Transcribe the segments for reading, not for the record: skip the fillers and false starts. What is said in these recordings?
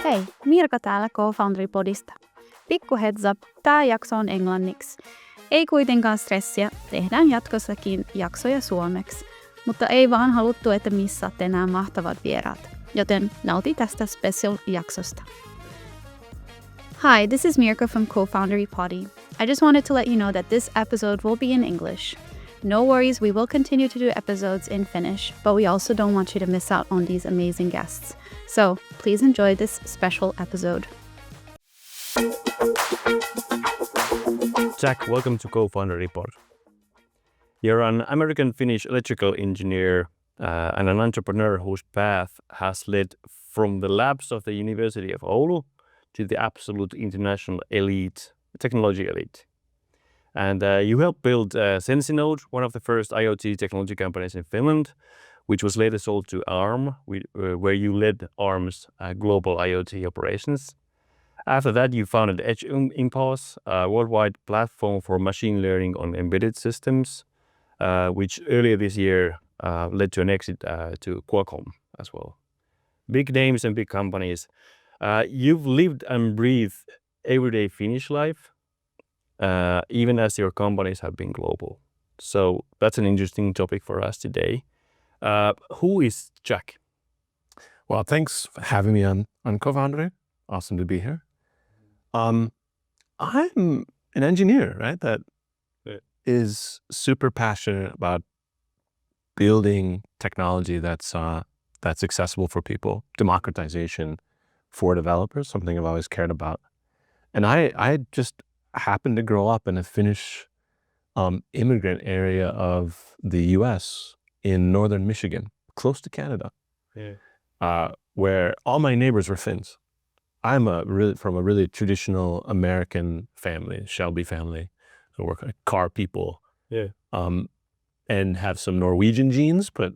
Hei, Mirka täällä Cofounderi-podista. Pikku heads up, tää jakso on englanniksi. Ei kuitenkaan stressiä, tehdään jatkossakin jaksoja suomeksi. Mutta ei vaan haluttu, että missaatte nämä mahtavat vieraat. Joten nauti tästä special-jaksosta. Hi, this is Mirka from Cofounderi Poddy. I just wanted to let you know that this episode will be in English. No worries, we will continue to do episodes in Finnish, but we also don't want you to miss out on these amazing guests. So please enjoy this special episode. Zach, welcome to Cofounderi Pod. You're an American-Finnish electrical engineer and an entrepreneur whose path has led from the labs of the University of Oulu to the absolute international elite, technology elite. And you helped build Sensinode, one of the first IoT technology companies in Finland, which was later sold to Arm, where you led Arm's global IoT operations. After that, you founded Edge Impulse, a worldwide platform for machine learning on embedded systems, which earlier this year led to an exit to Qualcomm as well. Big names and big companies. You've lived and breathed everyday Finnish life, even as your companies have been global. So that's an interesting topic for us today. Who is Jack? Well, thanks for having me on Cofounderi. Awesome to be here. I'm an engineer, right? That is super passionate about building technology that's accessible for people, democratization for developers, something I've always cared about. And I just happened to grow up in a Finnish immigrant area of the U.S. in northern Michigan, close to Canada, where all my neighbors were Finns. I'm from a really traditional American family, Shelby family. I work like car people, and have some Norwegian genes, but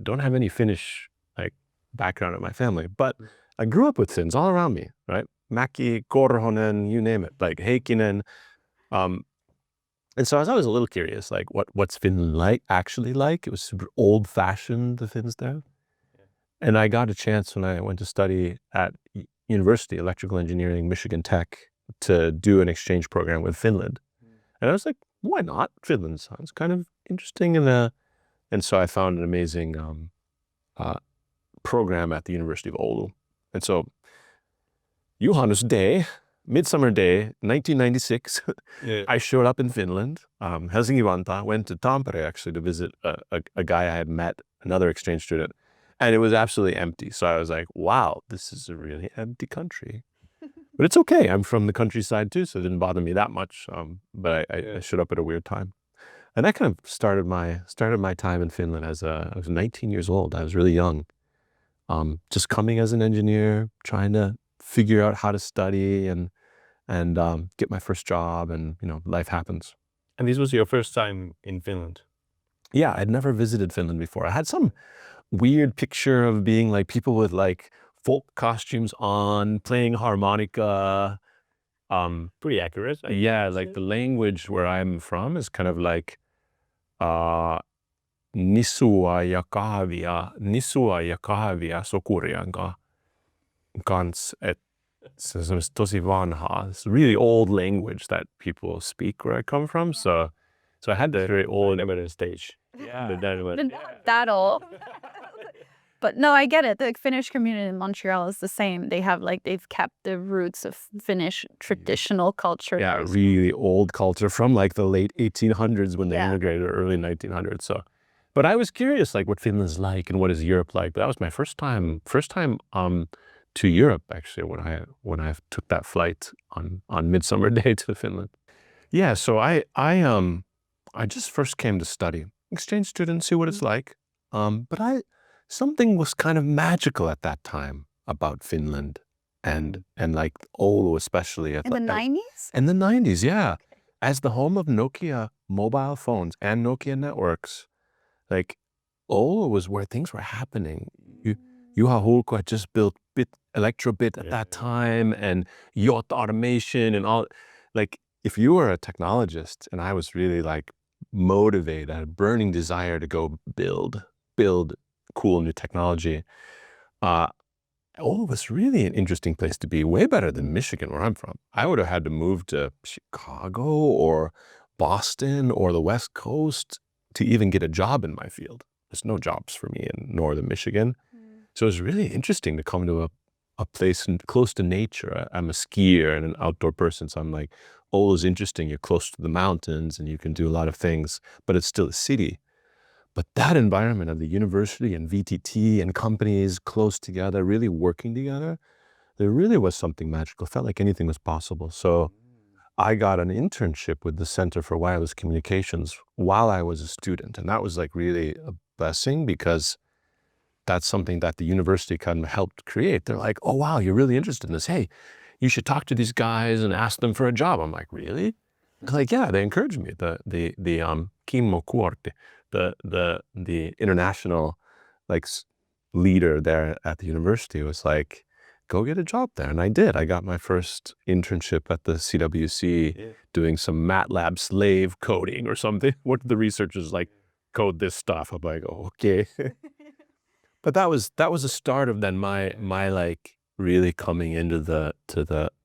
don't have any Finnish like background in my family. But I grew up with Finns all around me, right? Mäki, Korhonen, you name it, like Heikkinen. And so I was always a little curious, like what's Finland actually like? It was super old-fashioned, the Finns there. And I got a chance when I went to study at University, Electrical Engineering, Michigan Tech, to do an exchange program with Finland. And I was like, why not? Finland sounds kind of interesting. And so I found an amazing program at the University of Oulu. And so Juhannus Day, Midsummer Day, 1996, I showed up in Finland, Helsinki-Vantaa, went to Tampere actually to visit a guy I had met, another exchange student, and it was absolutely empty. So I was like, wow, this is a really empty country. But it's okay. I'm from the countryside too, so it didn't bother me that much. But I showed up at a weird time. And that kind of started my time in Finland I was 19 years old. I was really young. Just coming as an engineer, trying to figure out how to study and get my first job, and life happens. And this was your first time in Finland? Yeah, I'd never visited Finland before. I had some weird picture of being like people with like folk costumes on, playing harmonica. Pretty accurate. Like the language where I'm from is kind of like nisua ja kahvia sokurian kanssa. It's tosi vanhaa. It's really old language that people speak where I come from. So I had the very old eminent stage. Not that old. But no, I get it. The Finnish community in Montreal is the same. They've kept the roots of Finnish traditional culture. Yeah, really old culture from like the late 1800s when they immigrated, or early 1900s. So, but I was curious, like what Finland's like and what is Europe like. But that was my first time to Europe actually when I took that flight on Midsummer Day to Finland. Yeah, so I just first came to study, exchange student, see what it's like. But something was kind of magical at that time about Finland and like Oulu especially. In the 90s? In the 90s, yeah. As the home of Nokia mobile phones and Nokia networks, like Oulu was where things were happening. Juha Hulko had just built Electrobit at that time, and yacht automation and all. Like if you were a technologist, and I was really like motivated, I had a burning desire to go build cool new technology. Oulu was really an interesting place to be, way better than Michigan, where I'm from. I would have had to move to Chicago or Boston or the West Coast to even get a job in my field. There's no jobs for me in northern Michigan. So it was really interesting to come to a place close to nature. I'm a skier and an outdoor person, so I'm like, Oulu's interesting. You're close to the mountains and you can do a lot of things, but it's still a city. But that environment of the university and VTT and companies close together, really working together, there really was something magical. It felt like anything was possible. So I got an internship with the Center for Wireless Communications while I was a student. And that was like really a blessing, because that's something that the university kind of helped create. They're like, oh, wow, you're really interested in this. Hey, you should talk to these guys and ask them for a job. I'm like, really? They're like, yeah, they encouraged me. The Kimmo Kuorti, the international leader there at the university was like, go get a job there. And I did. I got my first internship at the CWC doing some MATLAB slave coding or something. What did the researchers code this stuff? I'm like, oh, okay. But that was the start of then my really coming into the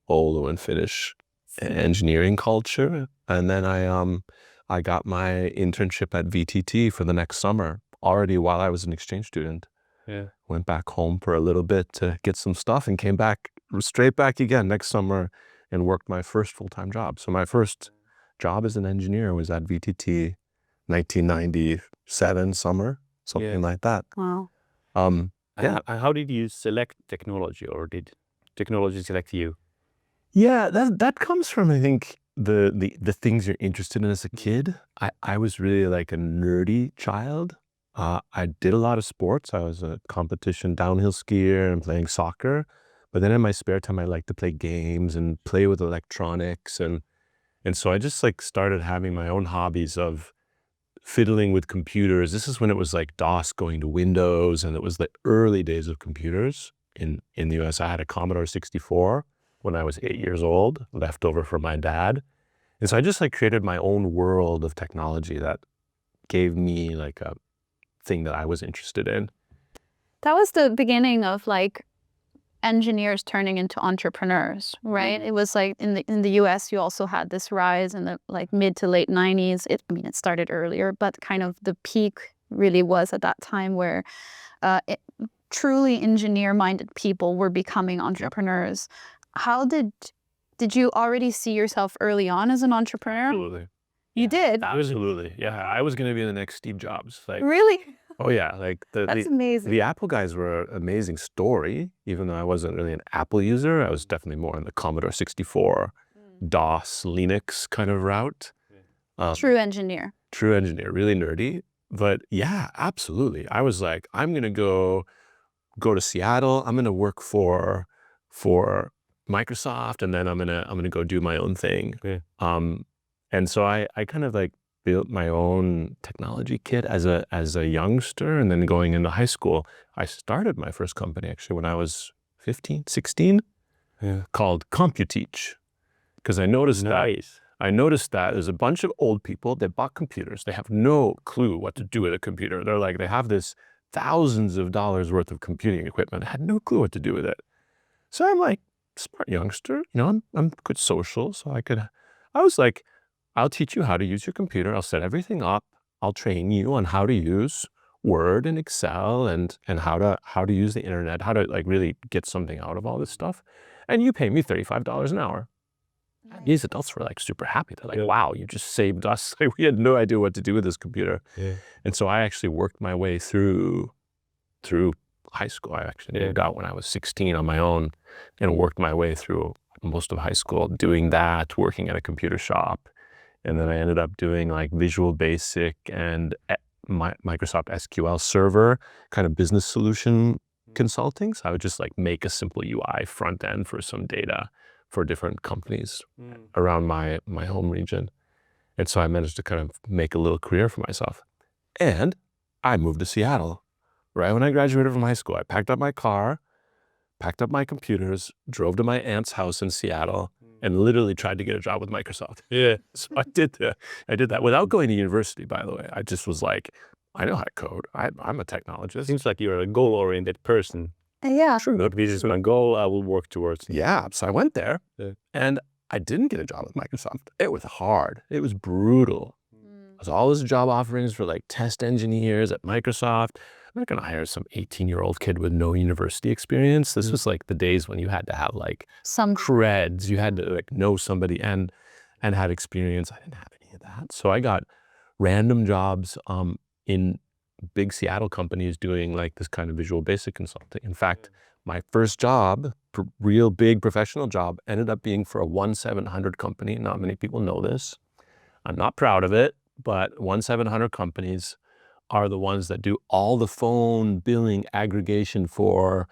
Oulu and Finnish engineering culture. And then I got my internship at VTT for the next summer, already while I was an exchange student. Yeah. Went back home for a little bit to get some stuff and came back straight back again next summer and worked my first full-time job. So my first job as an engineer was at VTT, 1997 summer, something like that. Wow. Yeah. How did you select technology, or did technology select you? Yeah, that comes from, I think, the things you're interested in as a kid. I was really like a nerdy child. I did a lot of sports. I was a competition downhill skier and playing soccer. But then in my spare time, I liked to play games and play with electronics. And so I just started having my own hobbies of fiddling with computers. This is when it was like DOS going to Windows, and it was the early days of computers in the US. I had a Commodore 64 when I was 8 years old, left over from my dad. And so I just created my own world of technology that gave me a thing that I was interested in. That was the beginning of engineers turning into entrepreneurs, right? It was in the US, you also had this rise in the mid to late 90s. It started earlier, but kind of the peak really was at that time where truly engineer-minded people were becoming entrepreneurs. How did you already see yourself early on as an entrepreneur? Absolutely. You did? Absolutely. Yeah, I was going to be the next Steve Jobs. Really? Oh yeah, That's amazing. The Apple guys were an amazing story, even though I wasn't really an Apple user. I was definitely more in the Commodore 64, DOS, Linux kind of route. True engineer. True engineer, really nerdy. But yeah, absolutely. I was like, I'm gonna go to Seattle. I'm gonna work for Microsoft, and then I'm gonna go do my own thing. Yeah. And so I kind of built my own technology kit as a youngster, and then going into high school, I started my first company actually when I was 15, 16, called CompuTeach, because I noticed that there's a bunch of old people that bought computers. They have no clue what to do with a computer. They're they have this thousands of dollars worth of computing equipment. I had no clue what to do with it. So I'm smart youngster, I'm good social, so I was like, I'll teach you how to use your computer. I'll set everything up. I'll train you on how to use Word and Excel and how to use the internet, how to really get something out of all this stuff. And you pay me $35 an hour. Nice. And these adults were super happy. They're wow, you just saved us. We had no idea what to do with this computer. Yeah. And so I actually worked my way through high school. I actually moved out when I was 16 on my own and worked my way through most of high school doing that, working at a computer shop. And then I ended up doing Visual Basic and Microsoft SQL Server kind of business solution consulting. So I would just make a simple UI front end for some data for different companies around my home region. And so I managed to kind of make a little career for myself. And I moved to Seattle right when I graduated from high school. I packed up my car, packed up my computers, drove to my aunt's house in Seattle, and literally tried to get a job with Microsoft. Yeah. So I did that without going to university, by the way. I just was I know how to code. I'm a technologist. Seems like you're a goal-oriented person. Yeah. Sure. Look, this is my goal. I will work towards it. Yeah. So I went there and I didn't get a job at Microsoft. It was hard. It was brutal. There's all these job offerings for like test engineers at Microsoft. I'm not going to hire some 18-year-old kid with no university experience. This was like the days when you had to have like Some creds. You had to like know somebody and have experience. I didn't have any of that. So I got random jobs in big Seattle companies doing like this kind of Visual Basic consulting. In fact, my first job, real big professional job, ended up being for a 1-700 company. Not many people know this. I'm not proud of it, but 1-700 companies are the ones that do all the phone billing aggregation for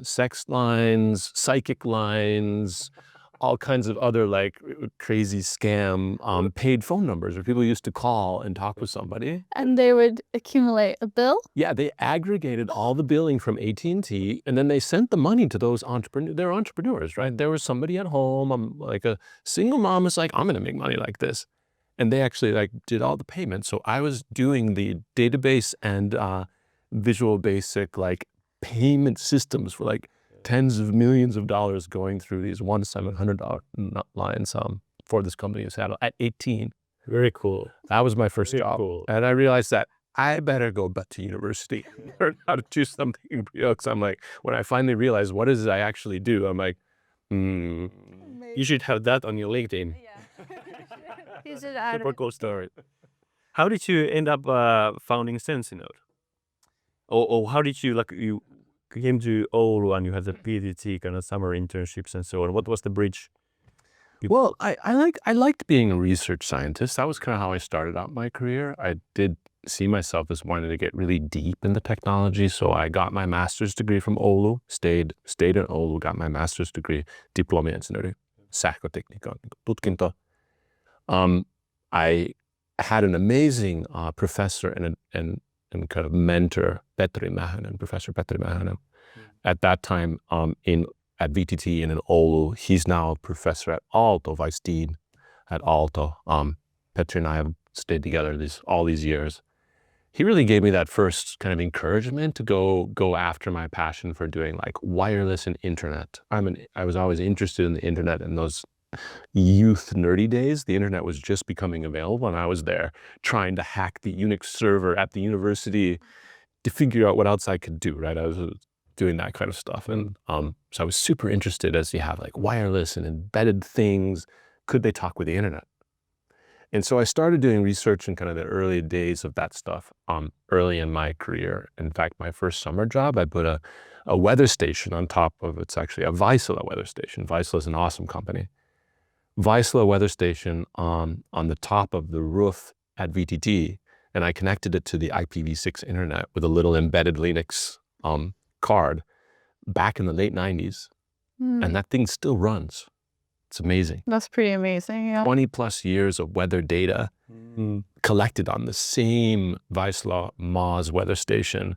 sex lines, psychic lines, all kinds of other like crazy scam paid phone numbers where people used to call and talk with somebody. and they would accumulate a bill. Yeah, they aggregated all the billing from AT&T and then they sent the money to those entrepreneurs. They're entrepreneurs, right? There was somebody at home, like a single mom was like, I'm gonna make money like this. And they actually like did all the payments. So I was doing the database and Visual Basic like payment systems for like tens of millions of dollars going through these 1-700 lines for this company in Seattle at 18. Very cool. That was my first Very job. cool. And I realized that I better go back to university and learn how to do something real. Because I'm like, when I finally realized what is it I actually do, I'm like, You should have that on your LinkedIn. You should add Super cool story. How did you end up founding Sensinode? Or how did you, like, you came to Oulu and you had the PTT kind of summer internships and so on. What was the bridge? Well, I liked being a research scientist. That was kind of how I started out my career. I did see myself as wanting to get really deep into technology. So I got my master's degree from Oulu, stayed in Oulu, got my master's degree, diplomi-insinööri, sähkötekniikan tutkinto. I had an amazing professor and kind of mentor, Professor Petri Mähänen, at that time at VTT and in Oulu. He's now a professor at Aalto, vice dean at Aalto. Petri and I have stayed together all these years. He really gave me that first kind of encouragement to go after my passion for doing like wireless and internet. I was always interested in the internet in those youth nerdy days. The internet was just becoming available and I was there trying to hack the Unix server at the university to figure out what else I could do, right? I was doing that kind of stuff. And so I was super interested as you have like wireless and embedded things. Could they talk with the internet? And so I started doing research in kind of the early days of that stuff early in my career. In fact, my first summer job, I put a weather station on top of, it's actually a Vaisala weather station. Vaisala is an awesome company. Vaisala weather station on the top of the roof at VTT, and I connected it to the IPv6 internet with a little embedded Linux card back in the late 90s. And that thing still runs. It's amazing. That's pretty amazing, yeah. 20 plus years of weather data collected on the same Vaisala Moz weather station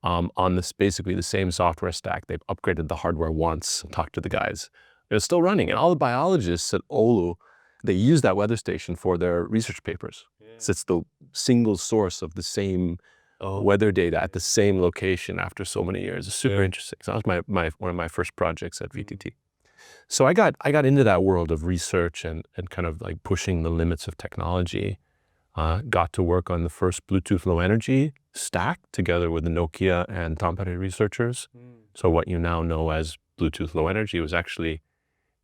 on this basically the same software stack. They've upgraded the hardware once, talked to the guys. It's still running. And all the biologists at Oulu, they use that weather station for their research papers. Yeah. So it's the single source of the same weather data at the same location after so many years. It's super interesting. So that was one of my first projects at VTT. So I got into that world of research and kind of like pushing the limits of technology. Got to work on the first Bluetooth Low Energy stack together with the Nokia and Tampere researchers. So what you now know as Bluetooth Low Energy was actually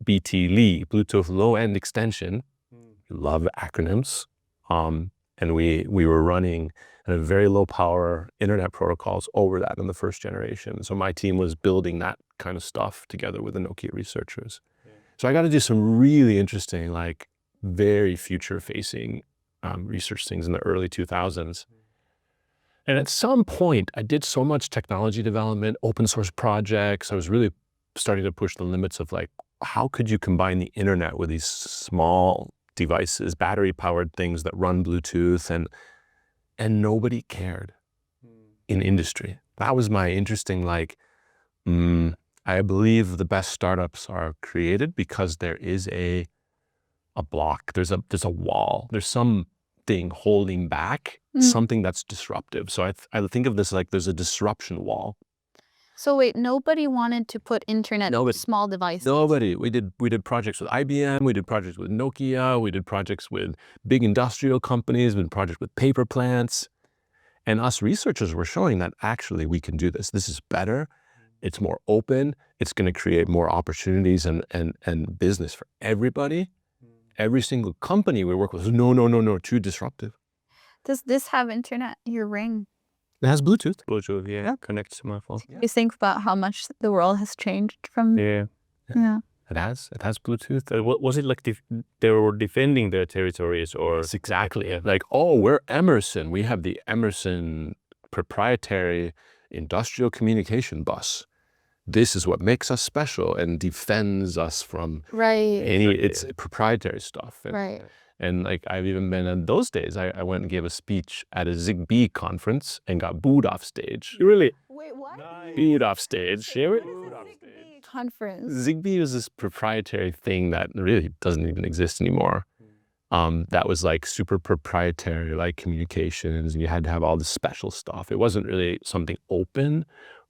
BT-LE, Bluetooth Low End Extension. Love acronyms. And we were running very low power internet protocols over that in the first generation. So my team was building that kind of stuff together with the Nokia researchers. Yeah. So I got to do some really interesting, like very future facing research things in the early 2000s. And at some point I did so much technology development, open source projects. I was really starting to push the limits of like, how could you combine the internet with these small devices, battery powered things that run Bluetooth, and nobody cared in industry. That was my interesting, like, I believe the best startups are created because there is a block, there's a wall, there's some thing holding back something that's disruptive. So I think of this like there's a disruption wall. So wait, nobody wanted to put internet small devices? Nobody. We did projects with IBM, we did projects with Nokia, we did projects with big industrial companies, we did projects with paper plants. And us researchers were showing that actually we can do this. This is better. It's more open. It's going to create more opportunities and business for everybody. Every single company we work with, no, too disruptive. Does this have internet, your ring? It has Bluetooth. Bluetooth, yeah, connects to my phone. You think about how much the world has changed from... Yeah. It has Bluetooth. Was it like they were defending their territories or? Yes, exactly. Like, oh, we're Emerson. We have the Emerson proprietary industrial communication bus. This is what makes us special and defends us from it's proprietary stuff. And like I've even been in those days, I went and gave a speech at a Zigbee conference and got booed off stage. Really? Wait, what? Booed off stage. Conference. Zigbee was this proprietary thing that really doesn't even exist anymore. That was like super proprietary, like communications, and you had to have all this special stuff. It wasn't really something open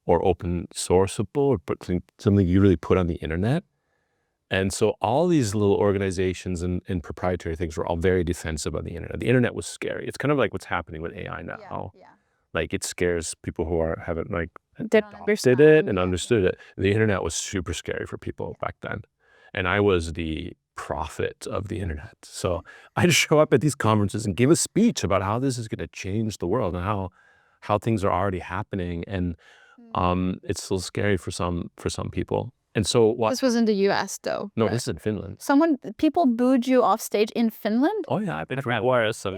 or open sourceable or something you really put on the internet. And so all these little organizations and proprietary things were all very defensive of the internet. The internet was scary. It's kind of like what's happening with AI now. Like it scares people who haven't like adopted it and understood it. The internet was super scary for people back then. And I was the prophet of the internet. So I'd show up at these conferences and give a speech about how this is going to change the world and how things are already happening. And it's still scary for some people. And so this was in the US though. No, this is in Finland. People booed you off stage in Finland? Oh yeah, I've been required. So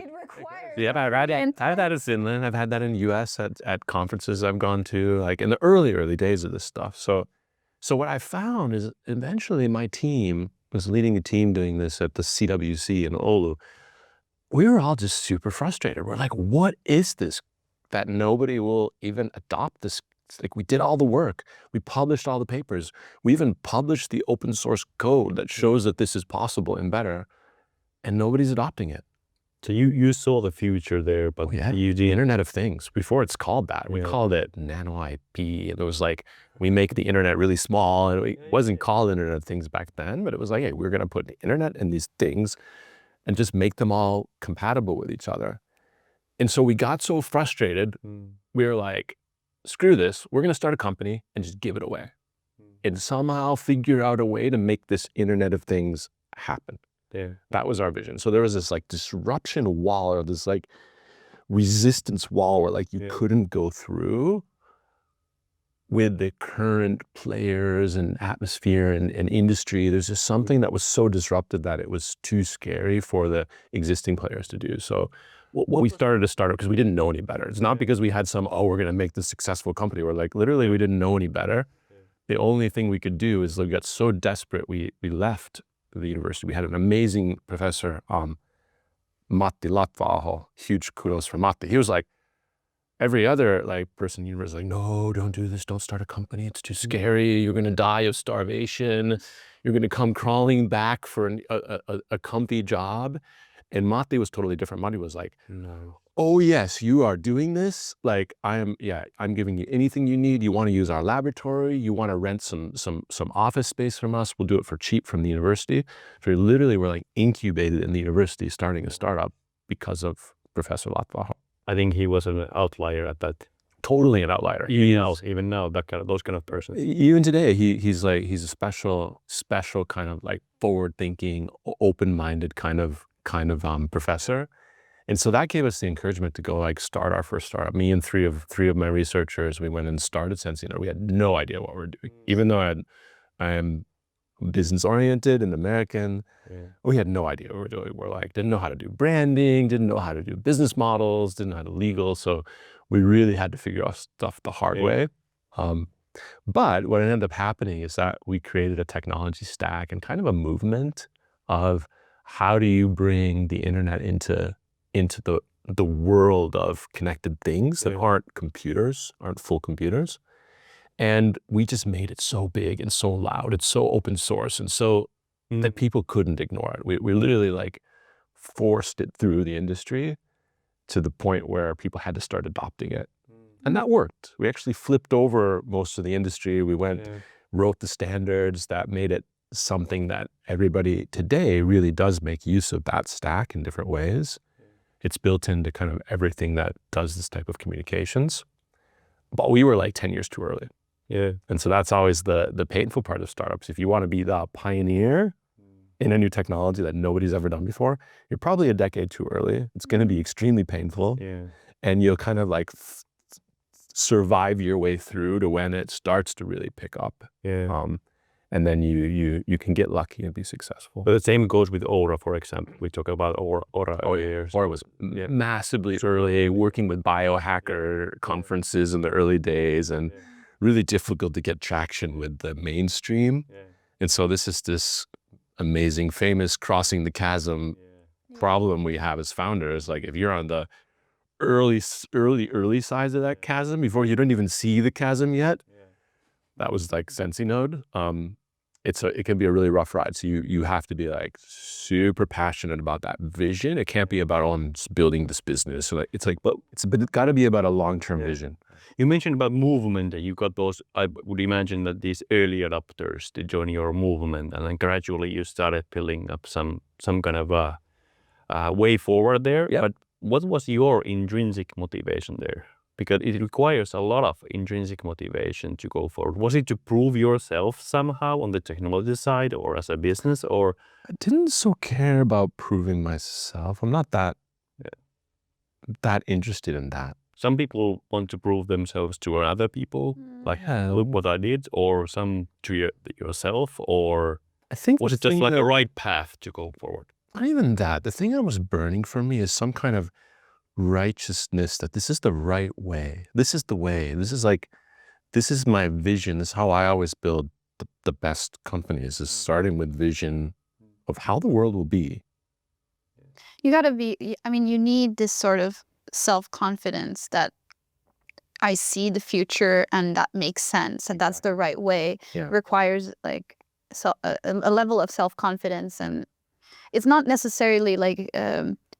yeah, I've had that in Finland. I've had that in the US at conferences I've gone to, like in the early days of this stuff. So what I found is eventually my team was leading a team doing this at the CWC in Oulu. We were all just super frustrated. We're like, what is this that nobody will even adopt this? It's like we did all the work. We published all the papers. We even published the open source code that shows that this is possible and better, and nobody's adopting it. So you saw the future there, but the Internet of Things. Before it's called that, we called it nano IP. And it was like we make the internet really small, and it wasn't called Internet of Things back then, but it was like, hey, we're going to put the internet in these things and just make them all compatible with each other. And so we got so frustrated, we were like, screw this, we're going to start a company and just give it away and somehow figure out a way to make this Internet of Things happen. That was our vision. So there was this like disruption wall or this like resistance wall where like you couldn't go through with the current players and atmosphere and industry. There's just something that was so disrupted that it was too scary for the existing players to do. So we started a startup because we didn't know any better. It's not because we had we're going to make this successful company. We're like, literally, we didn't know any better. The only thing we could do is we got so desperate, we left the university. We had an amazing professor, Matti Latvaho, huge kudos for Matti. He was like, every other like person in the university was like, no, don't do this. Don't start a company. It's too scary. You're going to die of starvation. You're going to come crawling back for a comfy job. And Matti was totally different. Matti was like, no. Oh yes, you are doing this. Like I'm giving you anything you need. You want to use our laboratory. You want to rent some office space from us. We'll do it for cheap from the university. So we literally were like incubated in the university, starting a startup because of Professor Latvaho. I think he was an outlier at that. Totally an outlier. Even now, those kind of persons. Even today, he's a special kind of like forward-thinking, open-minded kind of professor. And so that gave us the encouragement to go like start our first startup. Me and three of my researchers, we went and started Sensinode. We had no idea what we were doing. Even though I am business oriented and American, we had no idea what we were doing. We're like, didn't know how to do branding, didn't know how to do business models, didn't know how to legal. So we really had to figure out stuff the hard way. But what ended up happening is that we created a technology stack and kind of a movement of how do you bring the internet into the world of connected things that aren't full computers. And we just made it so big and so loud. It's so open source and so that people couldn't ignore it. We literally like forced it through the industry to the point where people had to start adopting it. And that worked. We actually flipped over most of the industry. We wrote the standards that made it something that everybody today really does make use of that stack in different ways. It's built into kind of everything that does this type of communications. But we were like 10 years too early. Yeah. And so that's always the painful part of startups. If you want to be the pioneer in a new technology that nobody's ever done before, you're probably a decade too early. It's going to be extremely painful. Yeah. And you'll kind of like survive your way through to when it starts to really pick up. Yeah. And then you can get lucky and be successful. But the same goes with Oura, for example. We talk about Oura earlier. Oura was massively early, working with biohacker conferences in the early days, and really difficult to get traction with the mainstream. And so this is this amazing, famous crossing the chasm problem we have as founders. Like if you're on the early sides of that chasm before you don't even see the chasm yet, that was like Sensinode. It can be a really rough ride. So you have to be like super passionate about that vision. It can't be about building this business. So it's got to be about a long-term vision. You mentioned about movement, that you got those. I would imagine that these early adopters to join your movement, and then gradually you started building up some kind of a way forward there. Yeah. But what was your intrinsic motivation there? Because it requires a lot of intrinsic motivation to go forward. Was it to prove yourself somehow on the technology side or as a business, or? I didn't so care about proving myself. I'm not that interested in that. Some people want to prove themselves to other people, like look what I did, or some to yourself, or I think was it just like a right path to go forward? Not even that. The thing that was burning for me is some kind of righteousness that this is the right way. This is the way. This is my vision. This is how I always build the best companies, is starting with vision of how the world will be. You gotta be, I mean, you need this sort of self-confidence that I see the future and that makes sense and that's the right way. Requires like a level of self-confidence, and it's not necessarily like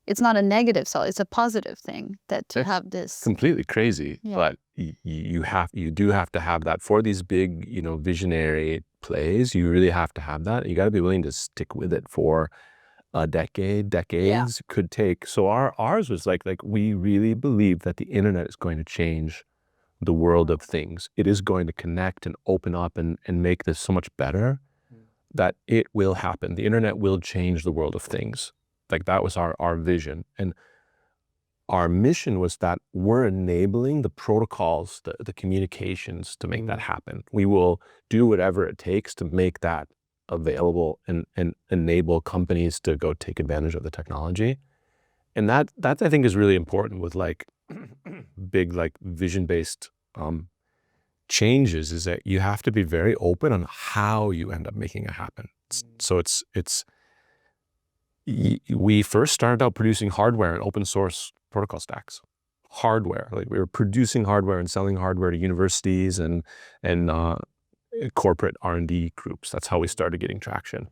it's not a negative self, it's a positive thing that to have this. Completely crazy, but you do have to have that for these big, visionary plays. You really have to have that. You got to be willing to stick with it for a decades could take. So ours was like we really believe that the internet is going to change the world of things. It is going to connect and open up and make this so much better that it will happen. The internet will change the world of things. Like that was our vision. And our mission was that we're enabling the protocols, the communications to make that happen. We will do whatever it takes to make that available and enable companies to go take advantage of the technology. And that I think is really important with like big like vision-based changes, is that you have to be very open on how you end up making it happen. So we first started out producing hardware and open source protocol stacks. Hardware, like we were producing hardware and selling hardware to universities and corporate R&D groups. That's how we started getting traction.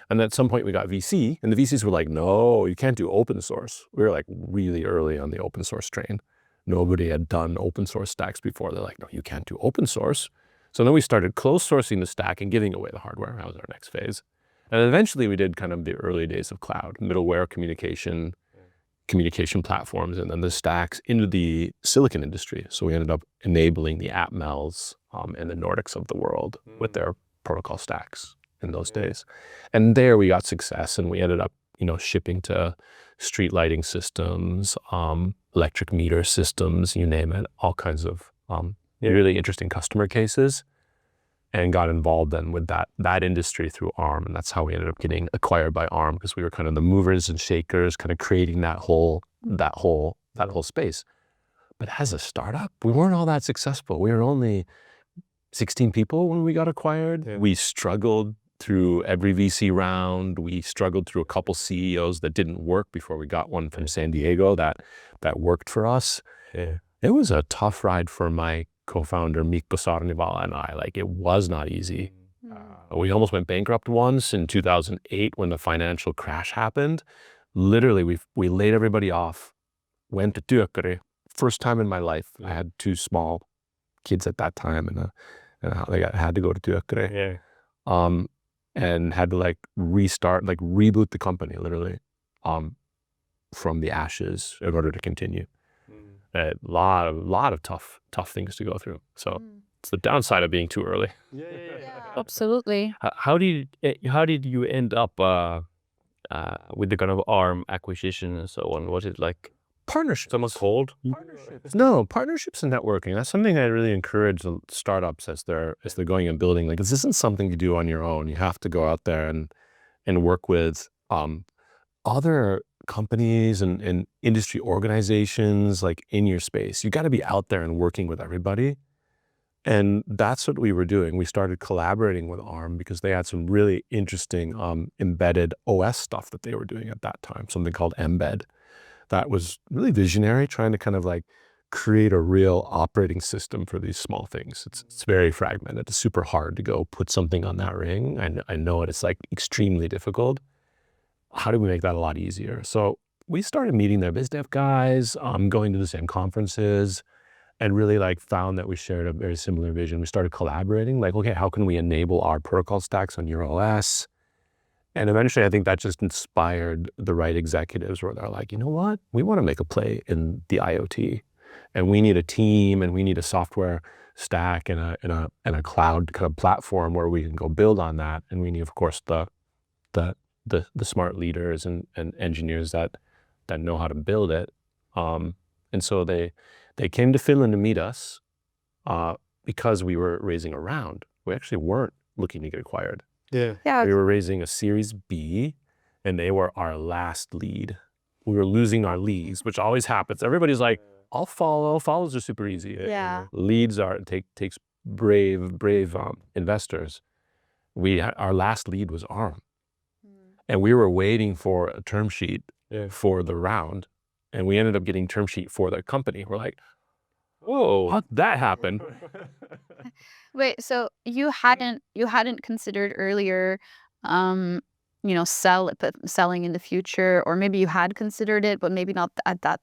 And at some point we got VC, and the VCs were like, no, you can't do open source. We were like really early on the open source train. Nobody had done open source stacks before. They're like, no, you can't do open source. So then we started closed sourcing the stack and giving away the hardware. That was our next phase. And eventually we did kind of the early days of cloud, middleware communication platforms, and then the stacks into the silicon industry. So we ended up enabling the Atmels and the Nordics of the world with their protocol stacks in those days. And there we got success, and we ended up, shipping to street lighting systems, electric meter systems, you name it, all kinds of really interesting customer cases, and got involved then with that industry through Arm. And that's how we ended up getting acquired by Arm, because we were kind of the movers and shakers, kind of creating that whole space. But as a startup, we weren't all that successful. We were only 16 people when we got acquired. Yeah. We struggled through every VC round. We struggled through a couple CEOs that didn't work before we got one from San Diego that worked for us. Yeah. It was a tough ride for my co-founder Mikko Sarnivala and I. Like, it was not easy. We almost went bankrupt once in 2008 when the financial crash happened. literally we laid everybody off, went to työkkari. First time in my life, I had 2 small kids at that time, and I had to go to työkkari. Yeah. And had to like restart, like reboot the company literally from the ashes in order to continue. A lot of tough things to go through. So it's the downside of being too early. Absolutely. How did you end up with the kind of ARM acquisition and so on? Was it like Partnerships. someone called? No, partnerships and networking. That's something I really encourage startups as they're going and building. Like, this isn't something you do on your own. You have to go out there and work with other companies and industry organizations like in your space. You got to be out there and working with everybody. And that's what we were doing. We started collaborating with ARM because they had some really interesting embedded OS stuff that they were doing at that time, something called Embed. That was really visionary, trying to kind of like create a real operating system for these small things. It's very fragmented. It's super hard to go put something on that ring. I know it. It's like extremely difficult. How do we make that a lot easier? So we started meeting their biz dev guys, going to the same conferences, and really like found that we shared a very similar vision. We started collaborating, like, okay, how can we enable our protocol stacks on your OS? And eventually I think that just inspired the right executives where they're like, you know what, we want to make a play in the IoT, and we need a team, and we need a software stack and a cloud kind of platform where we can go build on that. And we need, of course, the smart leaders and engineers that know how to build it. And so they came to Finland to meet us because we were raising a round. We actually weren't looking to get acquired. Yeah. We were raising a Series B, and they were our last lead. We were losing our leads, which always happens. Everybody's like, I'll follow. Follows are super easy. Yeah. Leads takes brave investors. Our last lead was ARM. And we were waiting for a term sheet for the round, and we ended up getting term sheet for the company. We're like, whoa, how'd that happen? Wait, so you hadn't considered earlier, selling in the future, or maybe you had considered it, but maybe not at that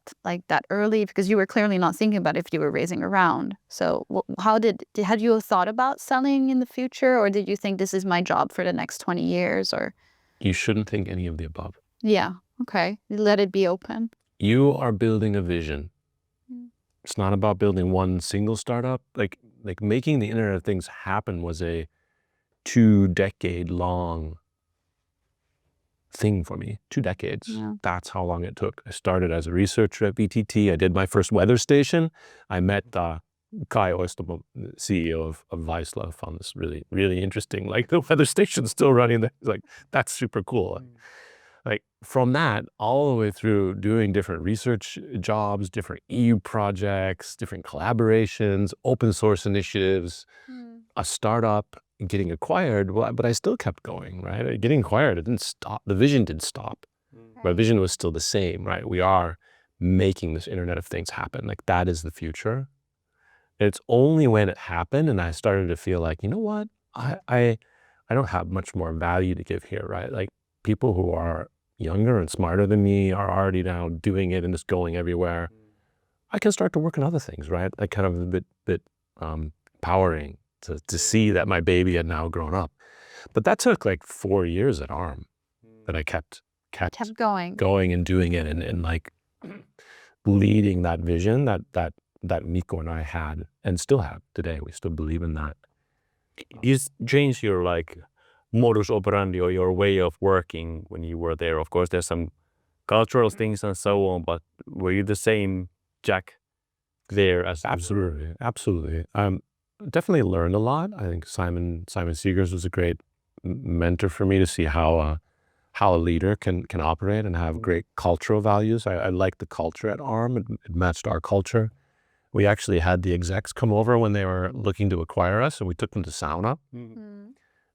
early, because you were clearly not thinking about if you were raising a round. So had you thought about selling in the future, or did you think this is my job for the next 20 years, or? You shouldn't think any of the above. Yeah. Okay. Let it be open. You are building a vision. It's not about building one single startup. Like making the Internet of Things happen was a 2-decade-long thing for me. 2 decades. Yeah. That's how long it took. I started as a researcher at VTT. I did my first weather station. I met Kai Oistamo, CEO of Vaisla. Found this really, really interesting. Like, the weather station's still running there. Like, that's super cool. Like, from that all the way through doing different research jobs, different EU projects, different collaborations, open source initiatives, a startup, getting acquired, but I still kept going, right? Getting acquired, it didn't stop. The vision didn't stop. My vision was still the same, right? We are making this Internet of Things happen. Like, that is the future. It's only when it happened and I started to feel like, you know what, I don't have much more value to give here, right? Like, people who are younger and smarter than me are already now doing it and it's going everywhere. I can start to work on other things, right? Like, kind of a bit empowering to see that my baby had now grown up. But that took like 4 years at ARM that I kept going and doing it and like leading that vision that Mikko and I had and still have today. We still believe in that. You changed your like modus operandi or your way of working when you were there. Of course, there's some cultural things and so on, but were you the same Jack there as? Absolutely. Definitely learned a lot. I think Simon Segars was a great mentor for me to see how a leader can operate and have great cultural values. I liked the culture at ARM. It matched our culture. We actually had the execs come over when they were looking to acquire us, and we took them to sauna.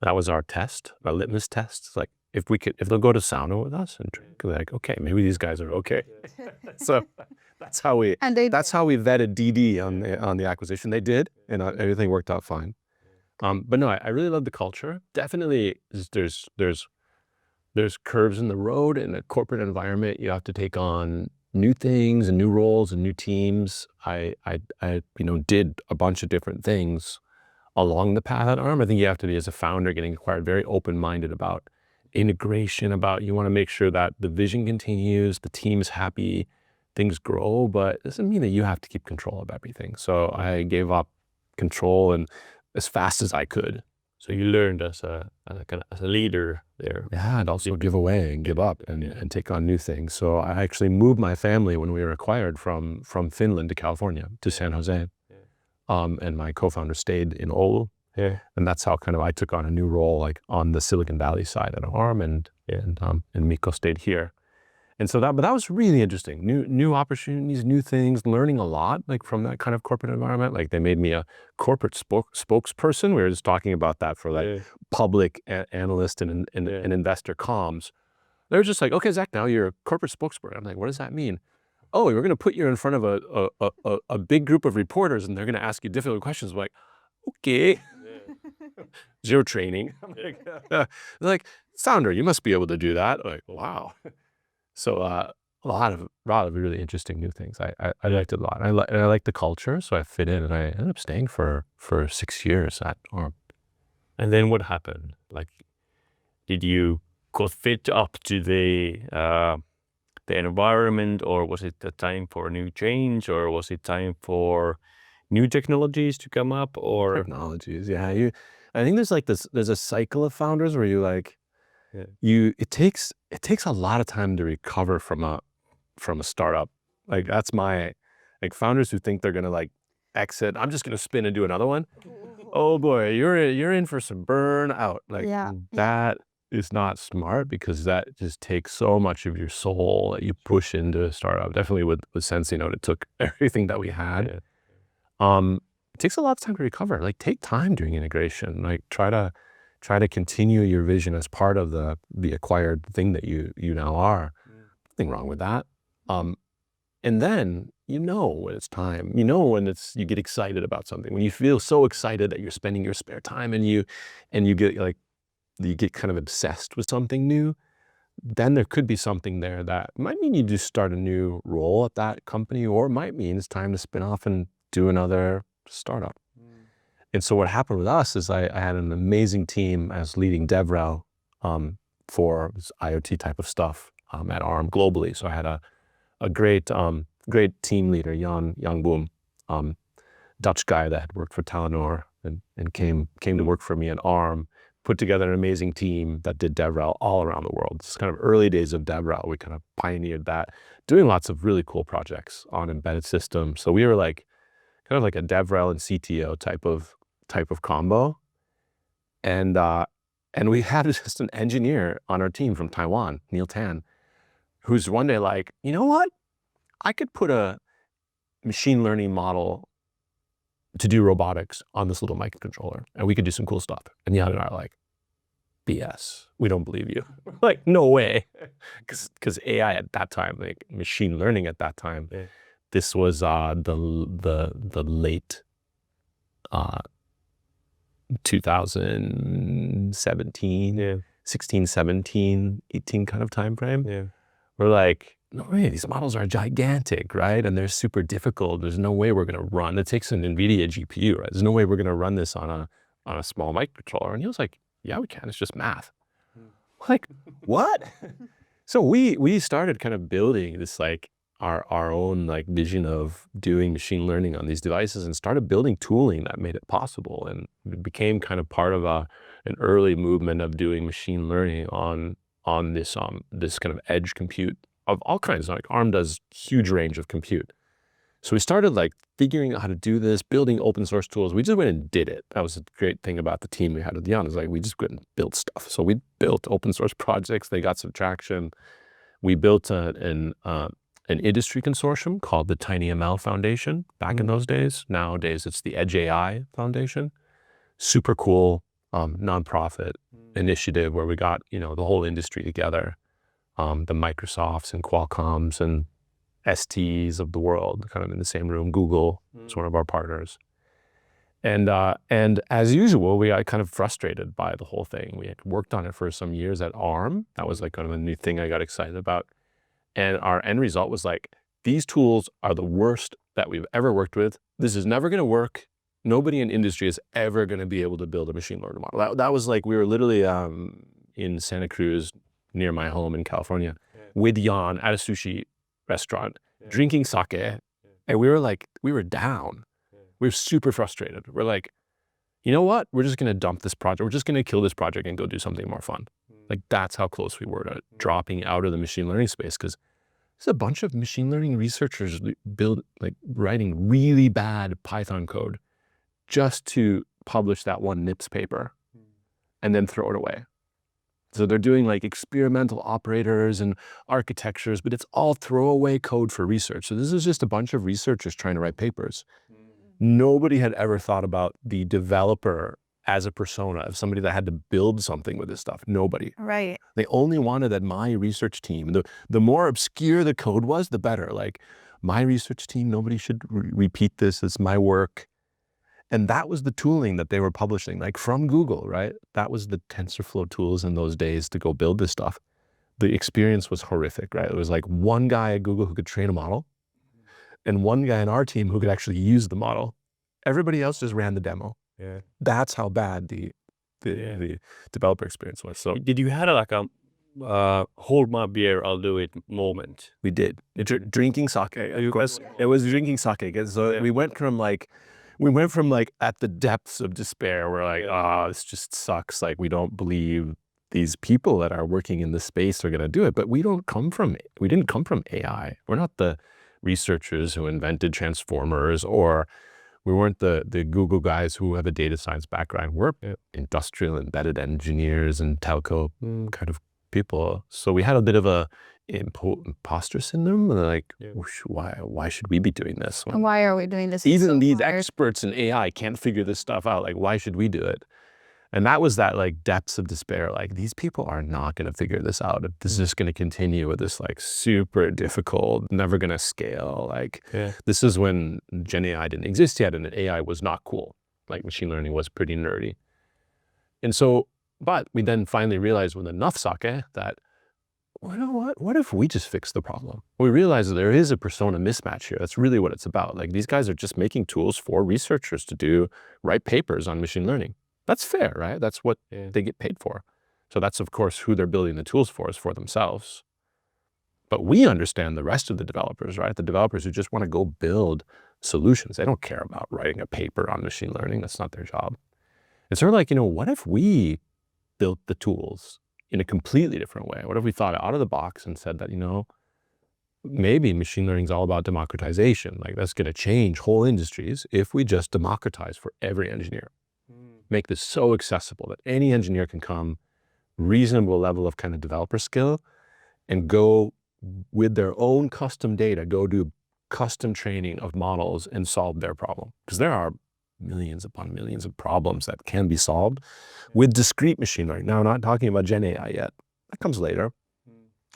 That was our test, our litmus test. It's like, if they'll go to sauna with us and drink, we're like, okay, maybe these guys are okay. So that's how we vetted DD on the acquisition. They did, and everything worked out fine. But no, I really love the culture. Definitely, there's there's curves in the road. In a corporate environment, you have to take on new things and new roles and new teams. I did a bunch of different things along the path at ARM. I think you have to be, as a founder getting acquired, very open-minded about integration, about you want to make sure that the vision continues, the team's happy, things grow, but it doesn't mean that you have to keep control of everything. So I gave up control and as fast as I could. So you learned as a leader there. Yeah, and also give away and give up and take on new things. So I actually moved my family when we were acquired from Finland to California, to San Jose. And my co-founder stayed in Oulu. Yeah. And that's how kind of I took on a new role, like on the Silicon Valley side at ARM, and Mikko stayed here. And so that was really interesting. New opportunities, new things, learning a lot, like from that kind of corporate environment. Like they made me a corporate spokesperson. We were just talking about that for like public analyst and investor comms. They were just like, okay, Zach, now you're a corporate spokesperson. I'm like, what does that mean? Oh, we're going to put you in front of a big group of reporters and they're going to ask you difficult questions. I'm like, okay. Zero training. They're like, founder, you must be able to do that. I'm like, wow. So a lot of really interesting new things. I liked it a lot. I liked the culture, so I fit in, and I ended up staying for 6 years at ARM. And then what happened? Like, did you fit up to the environment, or was it a time for a new change, or was it time for new technologies to come up? Or technologies, yeah. I think there's a cycle of founders where you like, it takes a lot of time to recover from a startup. Like that's my, like founders who think they're gonna like exit, I'm just gonna spin and do another one. Oh boy, you're in for some burnout. Like that is not smart, because that just takes so much of your soul that you push into a startup. Definitely with Sensinode, it took everything that we had. It takes a lot of time to recover. Like take time doing integration. Like try to continue your vision as part of the acquired thing that you now are. Nothing wrong with that. And then when it's time. When you get excited about something. When you feel so excited that you're spending your spare time and you get kind of obsessed with something new, then there could be something there that might mean you just start a new role at that company, or it might mean it's time to spin off and do another startup. And so what happened with us is I had an amazing team. I was leading DevRel for IoT type of stuff at ARM globally. So I had a great team leader, Jan Boom, Dutch guy that had worked for Telenor and came to work for me at ARM, put together an amazing team that did DevRel all around the world. It's kind of early days of DevRel. We kind of pioneered that, doing lots of really cool projects on embedded systems. So we were like kind of like a DevRel and CTO type of combo. And we had just an engineer on our team from Taiwan, Neil Tan, who's one day like, you know what? I could put a machine learning model to do robotics on this little microcontroller, and we could do some cool stuff. And Jan and I are like, BS, we don't believe you. Like, no way. Because AI at that time, like machine learning at that time, this was the late 2017, 16, 17, 18 kind of time frame. We're like, no way, these models are gigantic, right? And they're super difficult. There's no way we're gonna run. It takes an NVIDIA GPU, right? There's no way we're gonna run this on a small microcontroller. And he was like, yeah, we can, it's just math. Like, what? So we started kind of building this like our own like vision of doing machine learning on these devices, and started building tooling that made it possible, and it became kind of part of an early movement of doing machine learning on this kind of edge compute of all kinds. Like ARM does huge range of compute. So we started like figuring out how to do this, building open source tools. We just went and did it. That was the great thing about the team we had at Jan, is like we just went and built stuff. So we built open source projects. They got some traction. We built an industry consortium called the TinyML Foundation back in those days. Nowadays, it's the Edge AI Foundation. Super cool nonprofit initiative where we got, the whole industry together, the Microsofts and Qualcomms and STs of the world kind of in the same room. Google is one of our partners. And as usual, we got kind of frustrated by the whole thing. We had worked on it for some years at ARM. That was like kind of a new thing I got excited about. And our end result was like, these tools are the worst that we've ever worked with. This is never going to work. Nobody in industry is ever going to be able to build a machine learning model. That was like, we were literally in Santa Cruz near my home in California with Jan at a sushi restaurant, drinking sake. And we were like, we were down. We were super frustrated. We're like, you know what? We're just going to dump this project. We're just going to kill this project and go do something more fun. Like that's how close we were to dropping out of the machine learning space, because there's a bunch of machine learning researchers writing really bad Python code just to publish that one NIPS paper and then throw it away. So they're doing like experimental operators and architectures, but it's all throwaway code for research. So this is just a bunch of researchers trying to write papers. Nobody had ever thought about the developer as a persona of somebody that had to build something with this stuff. Nobody. Right. They only wanted that my research team, the more obscure the code was, the better. Like my research team, nobody should repeat this. It's my work. And that was the tooling that they were publishing, like from Google, right? That was the TensorFlow tools in those days to go build this stuff. The experience was horrific, right? It was like one guy at Google who could train a model and one guy in our team who could actually use the model. Everybody else just ran the demo. Yeah. That's how bad the developer experience was. So Did you had like a hold my beer, I'll do it moment? we did drinking sake. Of course, it was drinking sake. So we went from like at the depths of despair. We're like, this just sucks. Like we don't believe these people that are working in this space are going to do it. But we didn't come from AI. We're not the researchers who invented transformers, or we weren't the Google guys who have a data science background. We're industrial embedded engineers and telco kind of people. So we had a bit of a imposter syndrome. Like, why should we be doing this? Why are we doing this? Even these experts in AI can't figure this stuff out. Like, why should we do it? And that was that like depths of despair. Like these people are not going to figure this out. This is just going to continue with this like super difficult, never going to scale. Like this is when Gen AI didn't exist yet, and AI was not cool. Like machine learning was pretty nerdy. And so, but we then finally realized with enough sake that, you know what if we just fix the problem? We realized that there is a persona mismatch here. That's really what it's about. Like these guys are just making tools for researchers to write papers on machine learning. That's fair, right? That's what they get paid for. So that's, of course, who they're building the tools for, is for themselves. But we understand the rest of the developers, right? The developers who just want to go build solutions. They don't care about writing a paper on machine learning. That's not their job. And so we're like, what if we built the tools in a completely different way? What if we thought out of the box and said that, maybe machine learning is all about democratization. Like that's going to change whole industries if we just democratize for every engineer. Make this so accessible that any engineer can come, reasonable level of kind of developer skill, and go with their own custom data, go do custom training of models and solve their problem. Because there are millions upon millions of problems that can be solved with discrete machine learning. Now, I'm not talking about Gen AI yet. That comes later.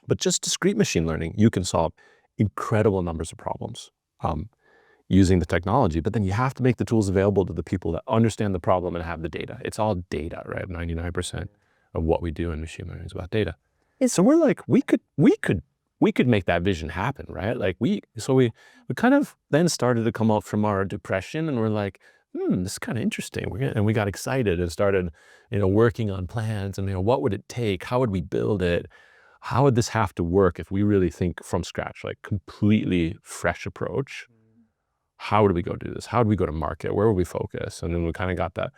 But just discrete machine learning, you can solve incredible numbers of problems. Using the technology, but then you have to make the tools available to the people that understand the problem and have the data. It's all data, right? 99% of what we do in machine learning is about data. So we're like, we could make that vision happen, right? Like we kind of then started to come out from our depression, and we're like, this is kind of interesting. And we got excited and started, working on plans and, what would it take? How would we build it? How would this have to work if we really think from scratch, like completely fresh approach? How do we go do this? How do we go to market? Where would we focus? And then we kind of got that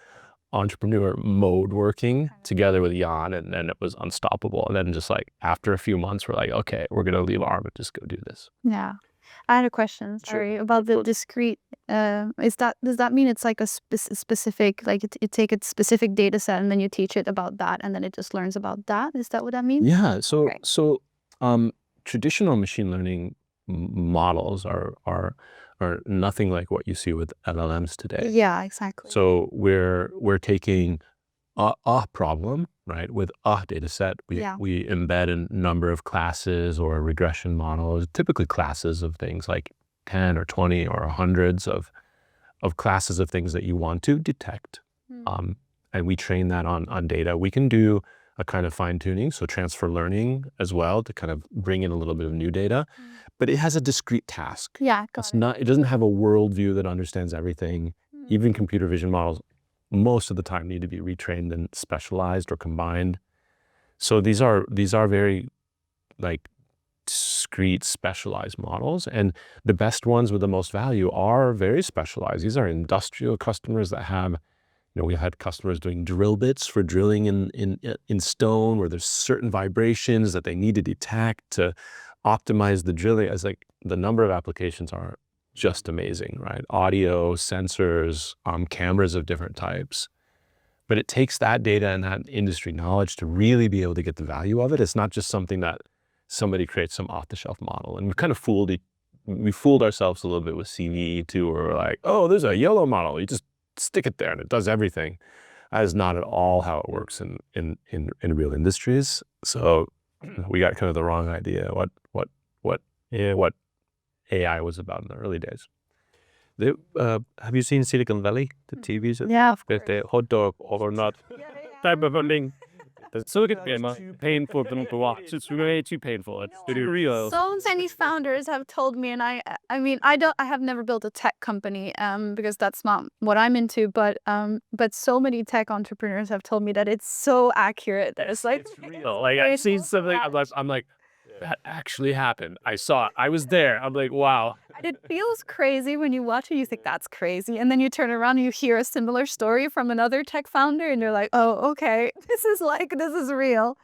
entrepreneur mode working together with Jan, and then it was unstoppable. And then just like after a few months, we're like, okay, we're going to leave ARM and just go do this. Yeah. I had a question, sorry, about the discrete. Does that mean it's like a specific, like you take a specific data set and then you teach it about that and then it just learns about that? Is that what that means? Yeah. So traditional machine learning models are nothing like what you see with LLMs today. Yeah, exactly. So we're taking a problem, right, with a data set. We embed a number of classes or regression models, typically classes of things like 10 or 20 or hundreds of of classes of things that you want to detect. And we train that on data. We can do a kind of fine tuning, so transfer learning as well to kind of bring in a little bit of new data, but it has a discrete task. Yeah, It doesn't have a worldview that understands everything. Even computer vision models, most of the time, need to be retrained and specialized or combined. So these are very like discrete, specialized models, and the best ones with the most value are very specialized. These are industrial customers that have, we've had customers doing drill bits for drilling in stone, where there's certain vibrations that they need to detect to optimize the drilling. As like the number of applications are just amazing, right? Audio, sensors, cameras of different types. But it takes that data and that industry knowledge to really be able to get the value of it. It's not just something that somebody creates some off-the-shelf model. And we fooled ourselves a little bit with CVE too, where we're like, oh, there's a yellow model. You just stick it there and it does everything. That is not at all how it works in real industries. So we got kind of the wrong idea what AI was about in the early days. Have you seen Silicon Valley, the TV show? Yeah, of With the hot dog or not type of a thing. That's so painful to watch. It's way too painful. It's pretty real. So many founders have told me, and I mean, I have never built a tech company, because that's not what I'm into. But so many tech entrepreneurs have told me that it's so accurate. There's like, it's real. Like I've seen something. I'm like, that actually happened. I saw it. I was there. I'm like, wow. And it feels crazy when you watch it. You think that's crazy, and then you turn around and you hear a similar story from another tech founder, and you're like, oh, okay, this is real.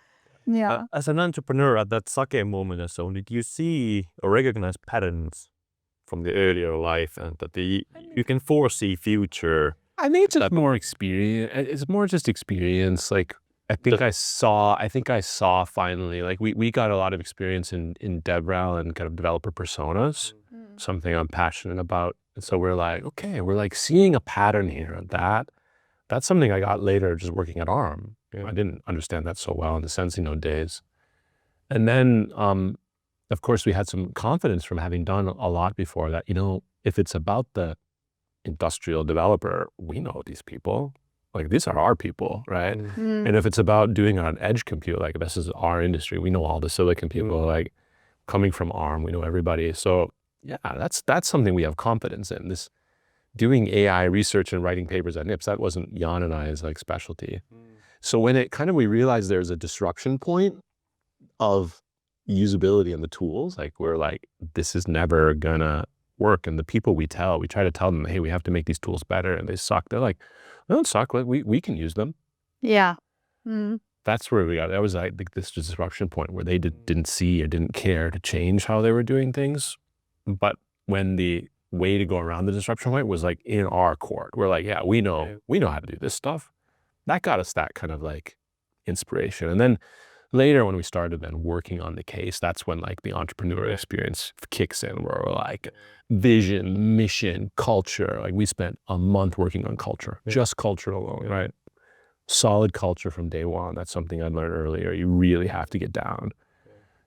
Yeah. As an entrepreneur at that sake moment or so, did you see or recognize patterns from the earlier life, and that you can foresee future? I think it's just more experience. It's more just experience. Like I think I saw finally, like we got a lot of experience in DevRel and kind of developer personas, something I'm passionate about. And so we're like, okay, we're like seeing a pattern here. That's something I got later just working at ARM. I didn't understand that so well in the Sensinode days. And then, of course, we had some confidence from having done a lot before that, if it's about the industrial developer, we know these people. Like these are our people, right? And if it's about doing an edge compute, like this is our industry, we know all the silicon people, like coming from ARM, we know everybody. So yeah, that's something we have confidence in. This doing AI research and writing papers at NIPS, that wasn't Jan and I's like specialty. So when we realized there's a disruption point of usability in the tools, like we're like, this is never gonna work. And the people we try to tell them, hey, we have to make these tools better, and they suck. They're like, they don't suck. Like we can use them. Yeah. That's where we got. That was like this disruption point where they didn't see or didn't care to change how they were doing things. But when the way to go around the disruption point was like in our court, we're like, yeah, we know how to do this stuff. That got us that kind of like inspiration. And then later when we started then working on the case, that's when like the entrepreneurial experience kicks in, where we're like vision, mission, culture. Like we spent a month working on culture, just culture alone, right? Solid culture from day one. That's something I learned earlier. You really have to get down.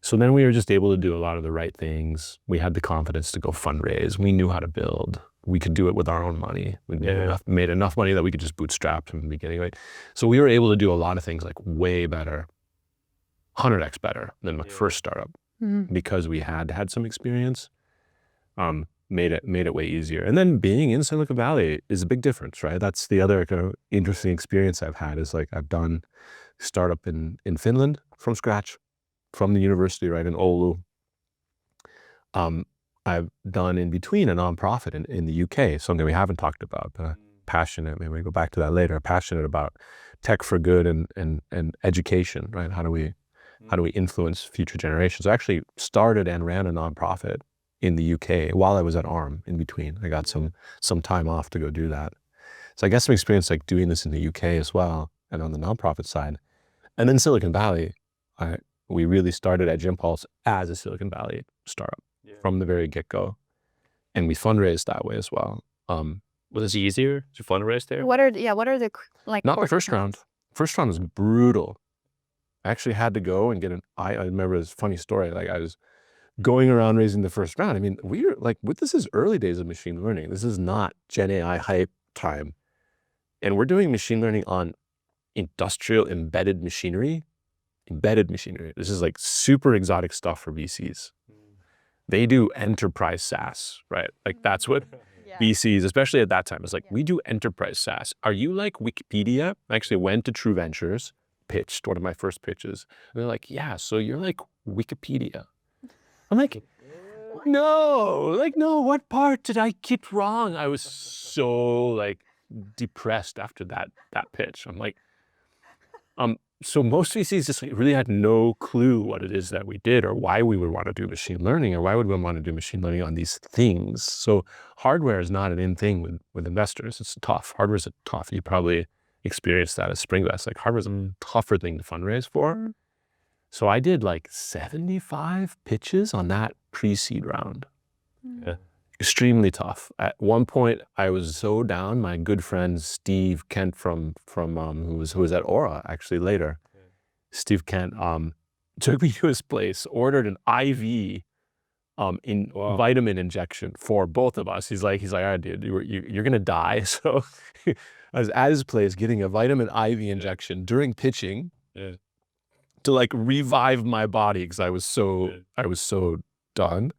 So then we were just able to do a lot of the right things. We had the confidence to go fundraise. We knew how to build. We could do it with our own money. We made enough money that we could just bootstrap from the beginning. Right? So we were able to do a lot of things like way better, 100x better than my first startup, because we had some experience. Made it way easier. And then being in Silicon Valley is a big difference, right? That's the other kind of interesting experience I've had, is like I've done startup in Finland from scratch, from the university, right, in Oulu. I've done in between a nonprofit in the UK, something we haven't talked about, but passionate, maybe we go back to that later, passionate about tech for good and education, right? How do we influence future generations? I actually started and ran a nonprofit in the UK while I was at ARM in between. I got some time off to go do that. So I got some experience like doing this in the UK as well, and on the nonprofit side. And then Silicon Valley, we really started Edge Impulse as a Silicon Valley startup from the very get-go. And we fundraised that way as well. Was it easier to fundraise there? What are the like? Not the first round. First round was brutal. I actually had to go and get I remember this funny story. Like I was going around raising the first round. I mean, we're like, this is early days of machine learning. This is not Gen AI hype time. And we're doing machine learning on industrial embedded machinery. This is like super exotic stuff for VCs. They do enterprise SaaS, right? Like that's what VCs, especially at that time, is like, we do enterprise SaaS. Are you like Wikipedia? I actually went to True Ventures, pitched one of my first pitches. And they're like, yeah, so you're like Wikipedia. I'm like, no, what part did I get wrong? I was so like depressed after that pitch. I'm like, so most VCs just like really had no clue what it is that we did or why we would want to do machine learning or why would we want to do machine learning on these things. So hardware is not an in thing with investors. It's tough. Hardware is tough. You probably experienced that at Springvest. Like hardware is a tougher thing to fundraise for. So I did like 75 pitches on that pre-seed round. Yeah. Extremely tough. At one point, I was so down. My good friend Steve Kent from who was at Oura actually later. Yeah. Steve Kent took me to his place, ordered an IV vitamin injection for both of us. He's like, all right, dude, you're gonna die. So I was at his place getting a vitamin IV injection during pitching to like revive my body because I was so done.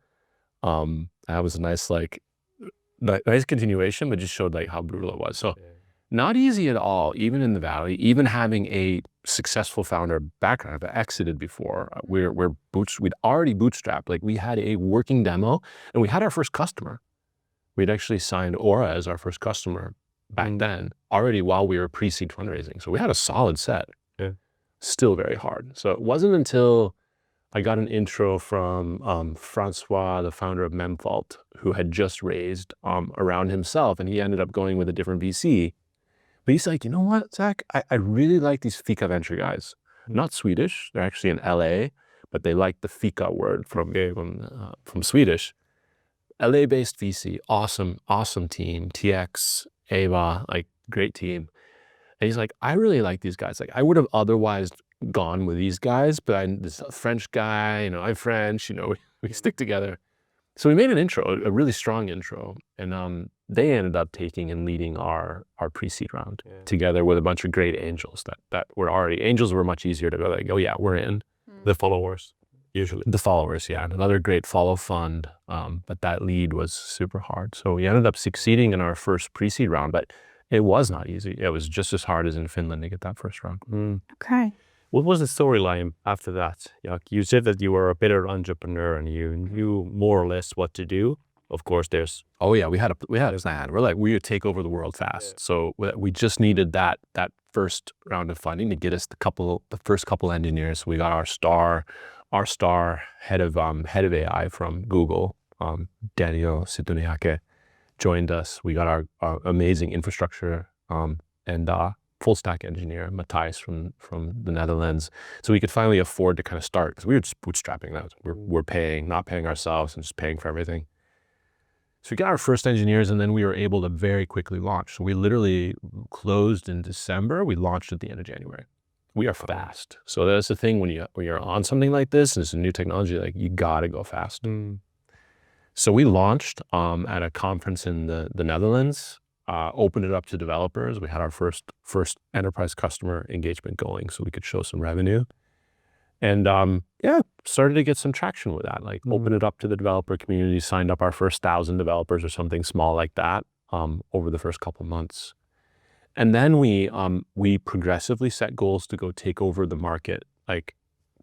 That was a nice continuation, but just showed like how brutal it was. So not easy at all, even in the Valley, even having a successful founder background. I've exited before. We'd already bootstrapped. Like we had a working demo and we had our first customer. We'd actually signed Oura as our first customer back then, already while we were pre-seed fundraising. So we had a solid set. Yeah. Still very hard. So it wasn't until I got an intro from Francois, the founder of Memfault, who had just raised around himself, and he ended up going with a different VC. But he's like, you know what, Zach? I really like these Fika venture guys. Not Swedish, they're actually in LA, but they like the Fika word from Swedish. LA-based VC, awesome team. TX, Ava, like great team. And he's like, I really like these guys. Like I would have otherwise gone with these guys, but this French guy, I'm French, we stick together. So we made an intro, a really strong intro, and they ended up taking and leading our pre-seed round together with a bunch of great angels that were already, angels were much easier to go like, oh yeah, we're in. The followers, usually. The followers, yeah. Another great follow fund, but that lead was super hard. So we ended up succeeding in our first pre-seed round, but it was not easy. It was just as hard as in Finland to get that first round. Okay. What was the storyline after that? You said that you were a better entrepreneur and you knew more or less what to do. Of course, there's... Oh yeah, we had a plan. We're like, we would take over the world fast. Yeah. So we just needed that first round of funding to get us the first couple engineers. We got our star head of AI from Google, Daniel Situniake, joined us. We got our amazing infrastructure and full stack engineer, Matthijs from the Netherlands. So we could finally afford to kind of start, because we were just bootstrapping that. We're not paying ourselves and just paying for everything. So we got our first engineers and then we were able to very quickly launch. So we literally closed in December. We launched at the end of January. We are fast. So that's the thing when you're on something like this and it's a new technology, like you gotta go fast. So we launched at a conference in the Netherlands. Opened it up to developers. We had our first enterprise customer engagement going so we could show some revenue. And started to get some traction with that. Like opened it up to the developer community, signed up our first 1,000 developers or something small like that over the first couple months. And then we progressively set goals to go take over the market, like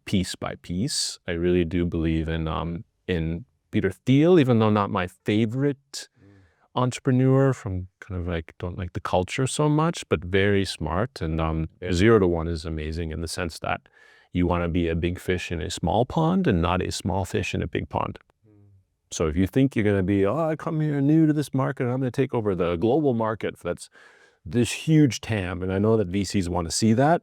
piece by piece. I really do believe in Peter Thiel, even though not my favorite entrepreneur, from kind of like, don't like the culture so much, but very smart. And 0 to 1 is amazing in the sense that you want to be a big fish in a small pond and not a small fish in a big pond. So if you think you're going to be, I come here new to this market and I'm going to take over the global market, that's this huge TAM. And I know that VCs want to see that,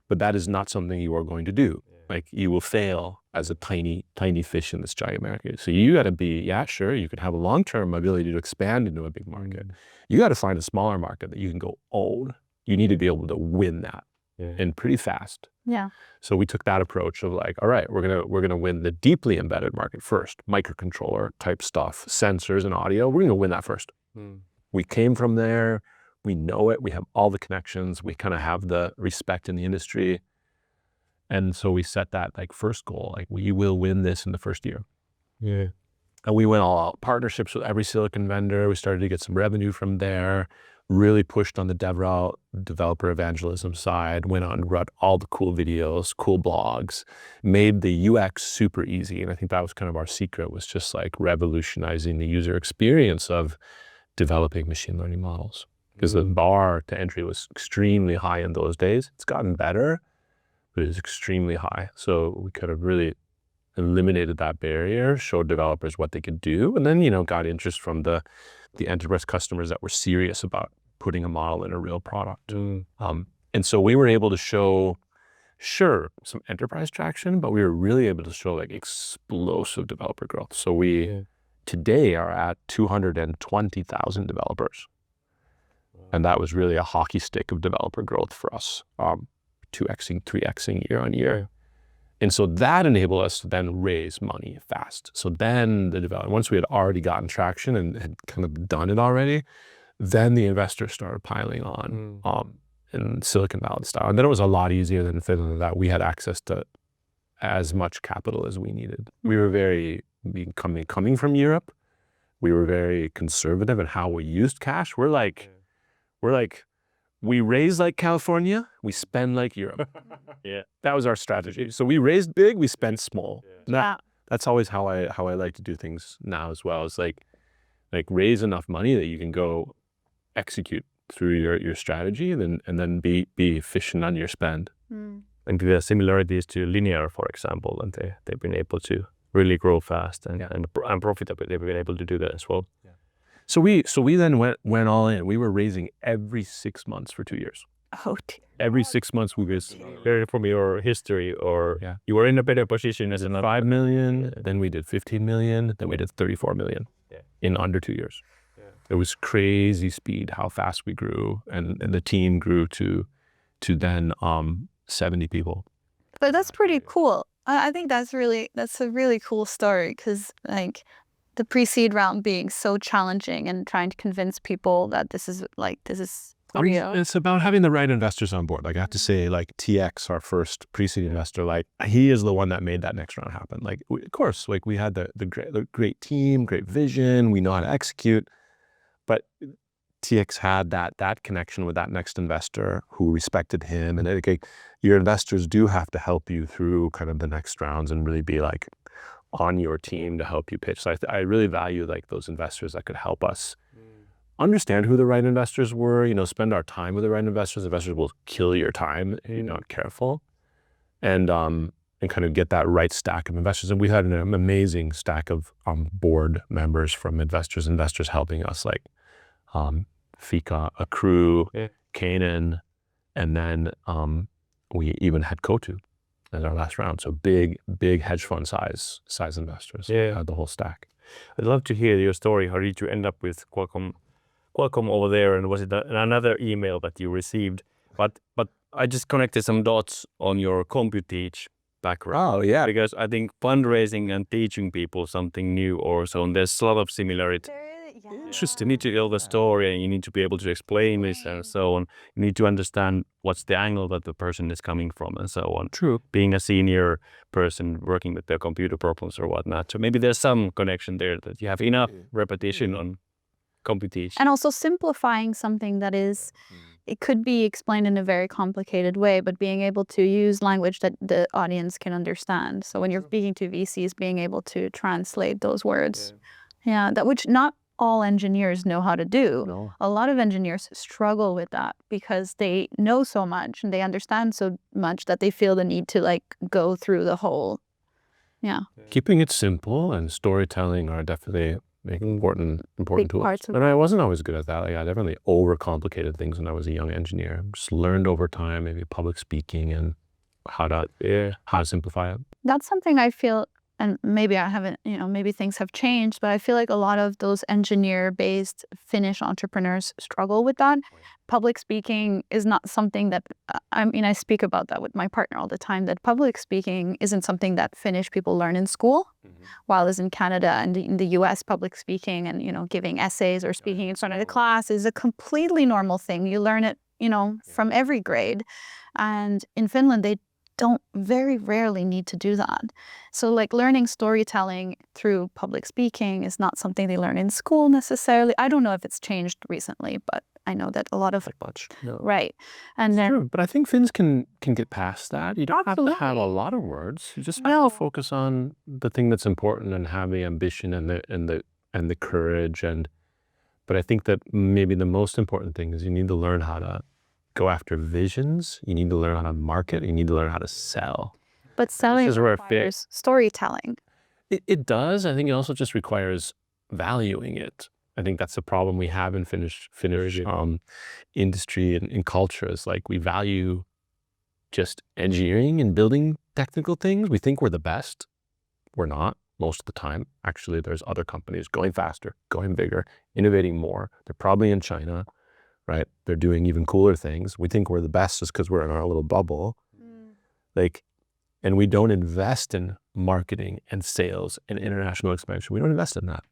but that is not something you are going to do. Like you will fail as a tiny fish in this giant market. So you got to be, sure, you can have a long-term ability to expand into a big market. You got to find a smaller market that you can go own. You need to be able to win that and pretty fast. Yeah. So we took that approach of like, all right, we're gonna win the deeply embedded market first, microcontroller type stuff, sensors and audio. We're gonna win that first. We came from there. We know it. We have all the connections. We kind of have the respect in the industry. And so we set that like first goal, like we will win this in the first year. Yeah. And we went all out, partnerships with every silicon vendor. We started to get some revenue from there, really pushed on the DevRel, developer evangelism side, went out and wrote all the cool videos, cool blogs, made the UX super easy. And I think that was kind of our secret, was just like revolutionizing the user experience of developing machine learning models. Because the bar to entry was extremely high in those days. It's gotten better, but it's extremely high. So we could have really eliminated that barrier, showed developers what they could do, and then, got interest from the enterprise customers that were serious about putting a model in a real product. And so we were able to show, sure, some enterprise traction, but we were really able to show like explosive developer growth. So we today are at 220,000 developers. And that was really a hockey stick of developer growth for us, 2xing, 3xing year on year. And so that enabled us to then raise money fast. So then once we had already gotten traction and had kind of done it already, then the investors started piling on in Silicon Valley style. And then it was a lot easier than in Finland, that we had access to as much capital as we needed. We were coming from Europe, we were very conservative in how we used cash. We raise like California, we spend like Europe. That was our strategy. So we raised big, we spent small. That's always how I like to do things now as well. It's like raise enough money that you can go execute through your strategy, and then be efficient on your spend. And there are similarities to linear, for example, and they've been able to really grow fast and profitably. They've been able to do that as well. So we then went all in. We were raising every 6 months for 2 years. Oh, dear. Every 6 months we raised. From your history, or you were in a better position as an 5 million, then we did 15 million, then we did 34 million in under 2 years. It was crazy speed how fast we grew, and the team grew to then 70 people. But that's pretty cool. I think that's a really cool story, because like the pre-seed round being so challenging and trying to convince people that this is real. It's about having the right investors on board. Like I have to say, like TX, our first pre-seed investor, like he is the one that made that next round happen. Like of course, like we had the great team, great vision, we know how to execute, but TX had that connection with that next investor who respected him. And like, your investors do have to help you through kind of the next rounds and really be like on your team to help you pitch. So I really value like those investors that could help us understand who the right investors were, spend our time with the right investors. Investors will kill your time if you're not careful, and kind of get that right stack of investors. And we had an amazing stack of board members from investors helping us, like Fika, Accrue, Kanan, and then we even had Kotu as our last round. So big hedge fund size investors. Had the whole stack. I'd love to hear your story. How did you end up with Qualcomm over there, and was it another email that you received? But I just connected some dots on your CompuTeach background. Oh yeah, because I think fundraising and teaching people something new or so, and there's a lot of similarity. Interesting. You need to tell the story, and you need to be able to explain this and so on. You need to understand what's the angle that the person is coming from and so on. True. Being a senior person working with their computer problems or whatnot. So maybe there's some connection there, that you have enough repetition on CompuTeach. And also simplifying something that it could be explained in a very complicated way, but being able to use language that the audience can understand. So when you're speaking to VCs, being able to translate those words. That which not all engineers know how to do. No. A lot of engineers struggle with that because they know so much and they understand so much that they feel the need to like go through the whole. Keeping it simple and storytelling are definitely important Big tools. parts of And I wasn't always good at that. Like I definitely overcomplicated things when I was a young engineer. Just learned over time, maybe public speaking and how to simplify it. That's something I feel and maybe I haven't, maybe things have changed, but I feel like a lot of those engineer-based Finnish entrepreneurs struggle with that. Public speaking is not something that, I speak about that with my partner all the time, that public speaking isn't something that Finnish people learn in school, while as in Canada and in the US, public speaking and, giving essays or speaking in front of the class is a completely normal thing. You learn it, from every grade. And in Finland, they don't very rarely need to do that. So like learning storytelling through public speaking is not something they learn in school necessarily. I don't know if it's changed recently, but I know that a lot of much. No. Right. And then True, but I think Finns can get past that. You don't have to have a lot of words. You just have to focus on the thing that's important and have the ambition and the courage. But I think that maybe the most important thing is you need to learn how to go after visions. You need to learn how to market. You need to learn how to sell. But selling requires storytelling. It does. I think it also just requires valuing it. I think that's the problem we have in Finnish industry and culture is like we value just engineering and building technical things. We think we're the best. We're not most of the time. Actually, there's other companies going faster, going bigger, innovating more. They're probably in China. Right? They're doing even cooler things. We think we're the best just because we're in our little bubble. And we don't invest in marketing and sales and international expansion. We don't invest in that.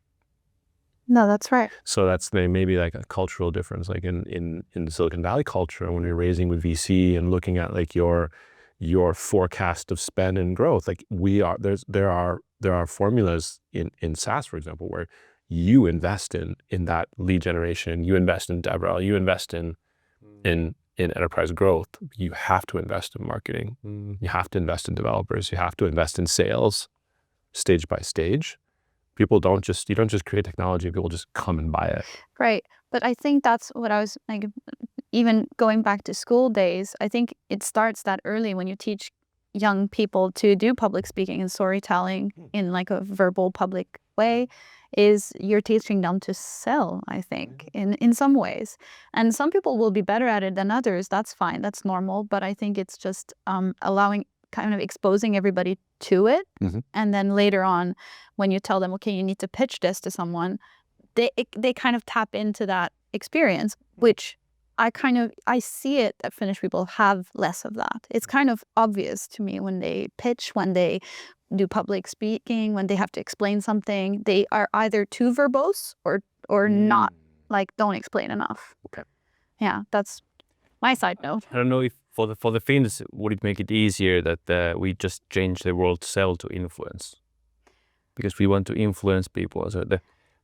No, that's right. So that's maybe like a cultural difference, like in the Silicon Valley culture, when you're raising with VC and looking at like your forecast of spend and growth, like there are formulas in SaaS, for example, where you invest in that lead generation, you invest in DevRel, you invest in enterprise growth. You have to invest in marketing. You have to invest in developers. You have to invest in sales, stage by stage. You don't just create technology. People just come and buy it. Right, but I think that's what I was like. Even going back to school days, I think it starts that early when you teach young people to do public speaking and storytelling in like a verbal public way. Is you're teaching them to sell, I think, in some ways. And some people will be better at it than others. That's fine. That's normal. But I think it's just allowing, kind of exposing everybody to it. And then later on, when you tell them, okay, you need to pitch this to someone, they kind of tap into that experience, which I see it that Finnish people have less of that. It's kind of obvious to me when they pitch, when they do public speaking, when they have to explain something, they are either too verbose or not, like don't explain enough. Okay. Yeah, that's my side note. I don't know if for the Finns, would it make it easier that we just change the word sell to influence? Because we want to influence people. So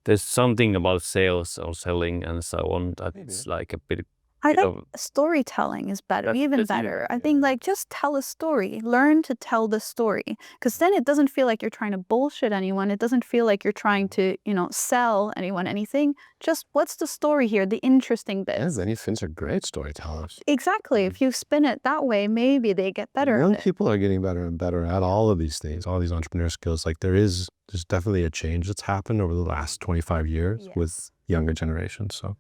there's something about sales or selling and so on that's like a bit. I think storytelling is better, even better. I think like just tell a story, learn to tell the story, because then it doesn't feel like you're trying to bullshit anyone. It doesn't feel like you're trying to, sell anyone anything. Just what's the story here, the interesting bits. Yeah, many Finns are great storytellers. Exactly. If you spin it that way, maybe they get better. Young people are getting better and better at all of these things, all these entrepreneur skills. Like there's definitely a change that's happened over the last 25 years with younger generations. So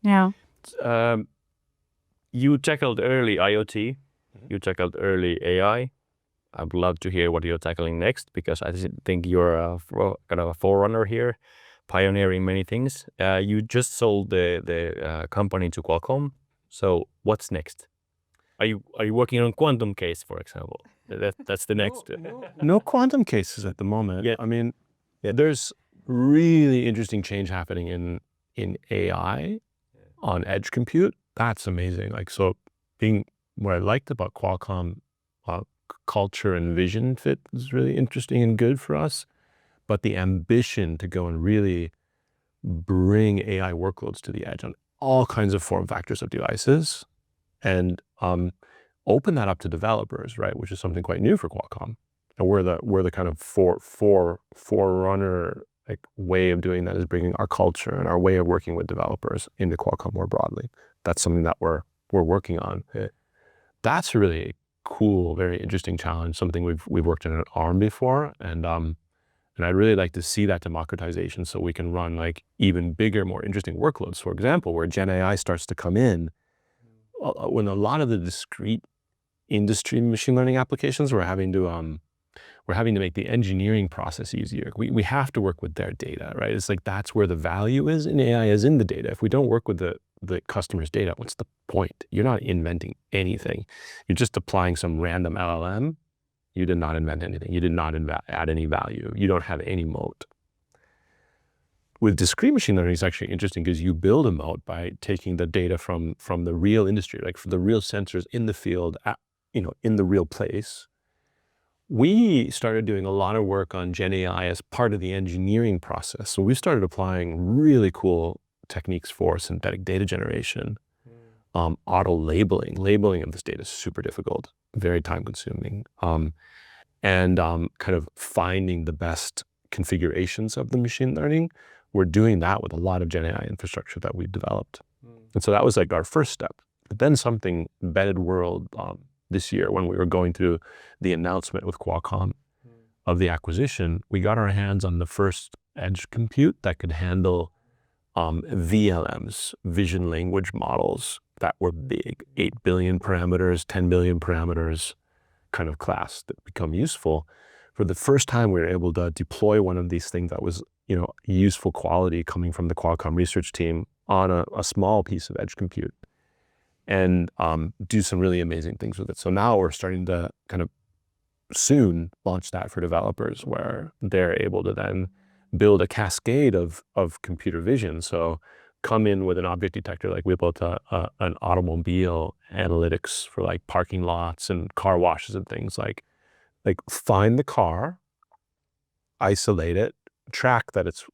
yeah. You tackled early IoT, you tackled early AI. I'd love to hear what you're tackling next, because I think you're kind of a forerunner here, pioneering many things. You just sold the company to Qualcomm. So what's next? Are you working on quantum case, for example? That's the next. No quantum cases at the moment. Yeah. I mean, there's really interesting change happening in AI on edge compute. That's amazing. Like, so what I liked about Qualcomm culture and vision fit is really interesting and good for us. But the ambition to go and really bring AI workloads to the edge on all kinds of form factors of devices and open that up to developers, right? Which is something quite new for Qualcomm. And we're the kind of forerunner like way of doing that is bringing our culture and our way of working with developers into Qualcomm more broadly. That's something that we're working on. That's a really cool, very interesting challenge. Something we've worked in at ARM before, and I'd really like to see that democratization so we can run like even bigger, more interesting workloads. For example, where Gen AI starts to come in, when a lot of the discrete industry machine learning applications we're having we're having to make the engineering process easier. We have to work with their data, right? It's like that's where the value is in AI, is in the data. If we don't work with the customer's data, what's the point? You're not inventing anything. You're just applying some random LLM. You did not invent anything. You did not add any value. You don't have any moat. With discrete machine learning, it's actually interesting because you build a moat by taking the data from the real industry, like from the real sensors in the field, in the real place. We started doing a lot of work on Gen AI as part of the engineering process. So we started applying really cool techniques for synthetic data generation, auto labeling. Labeling of this data is super difficult, very time consuming, and kind of finding the best configurations of the machine learning. We're doing that with a lot of Gen AI infrastructure that we've developed. And so that was like our first step. But then something embedded world this year, when we were going through the announcement with Qualcomm of the acquisition, we got our hands on the first edge compute that could handle VLMs, vision language models, that were big, 8 billion parameters, 10 billion parameters kind of class that become useful. For the first time, we were able to deploy one of these things that was, useful quality coming from the Qualcomm research team on a small piece of edge compute, and do some really amazing things with it. So now we're starting to kind of soon launch that for developers, where they're able to then build a cascade of computer vision. So come in with an object detector, like we built an automobile analytics for like parking lots and car washes and things, like find the car, isolate it, track that it's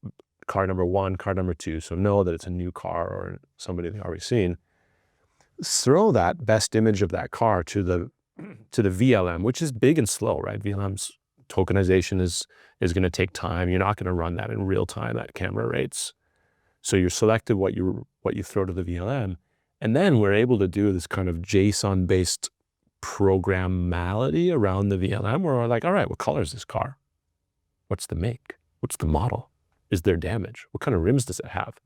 car number 1, car number 2, so know that it's a new car or somebody they've already seen. Throw that best image of that car to the VLM, which is big and slow, right? VLM's tokenization is going to take time. You're not going to run that in real time at camera rates. So you're selected what you throw to the VLM, and then we're able to do this kind of JSON-based programmality around the VLM, where we're like, all right, what color is this car? What's the make? What's the model? Is there damage? What kind of rims does it have?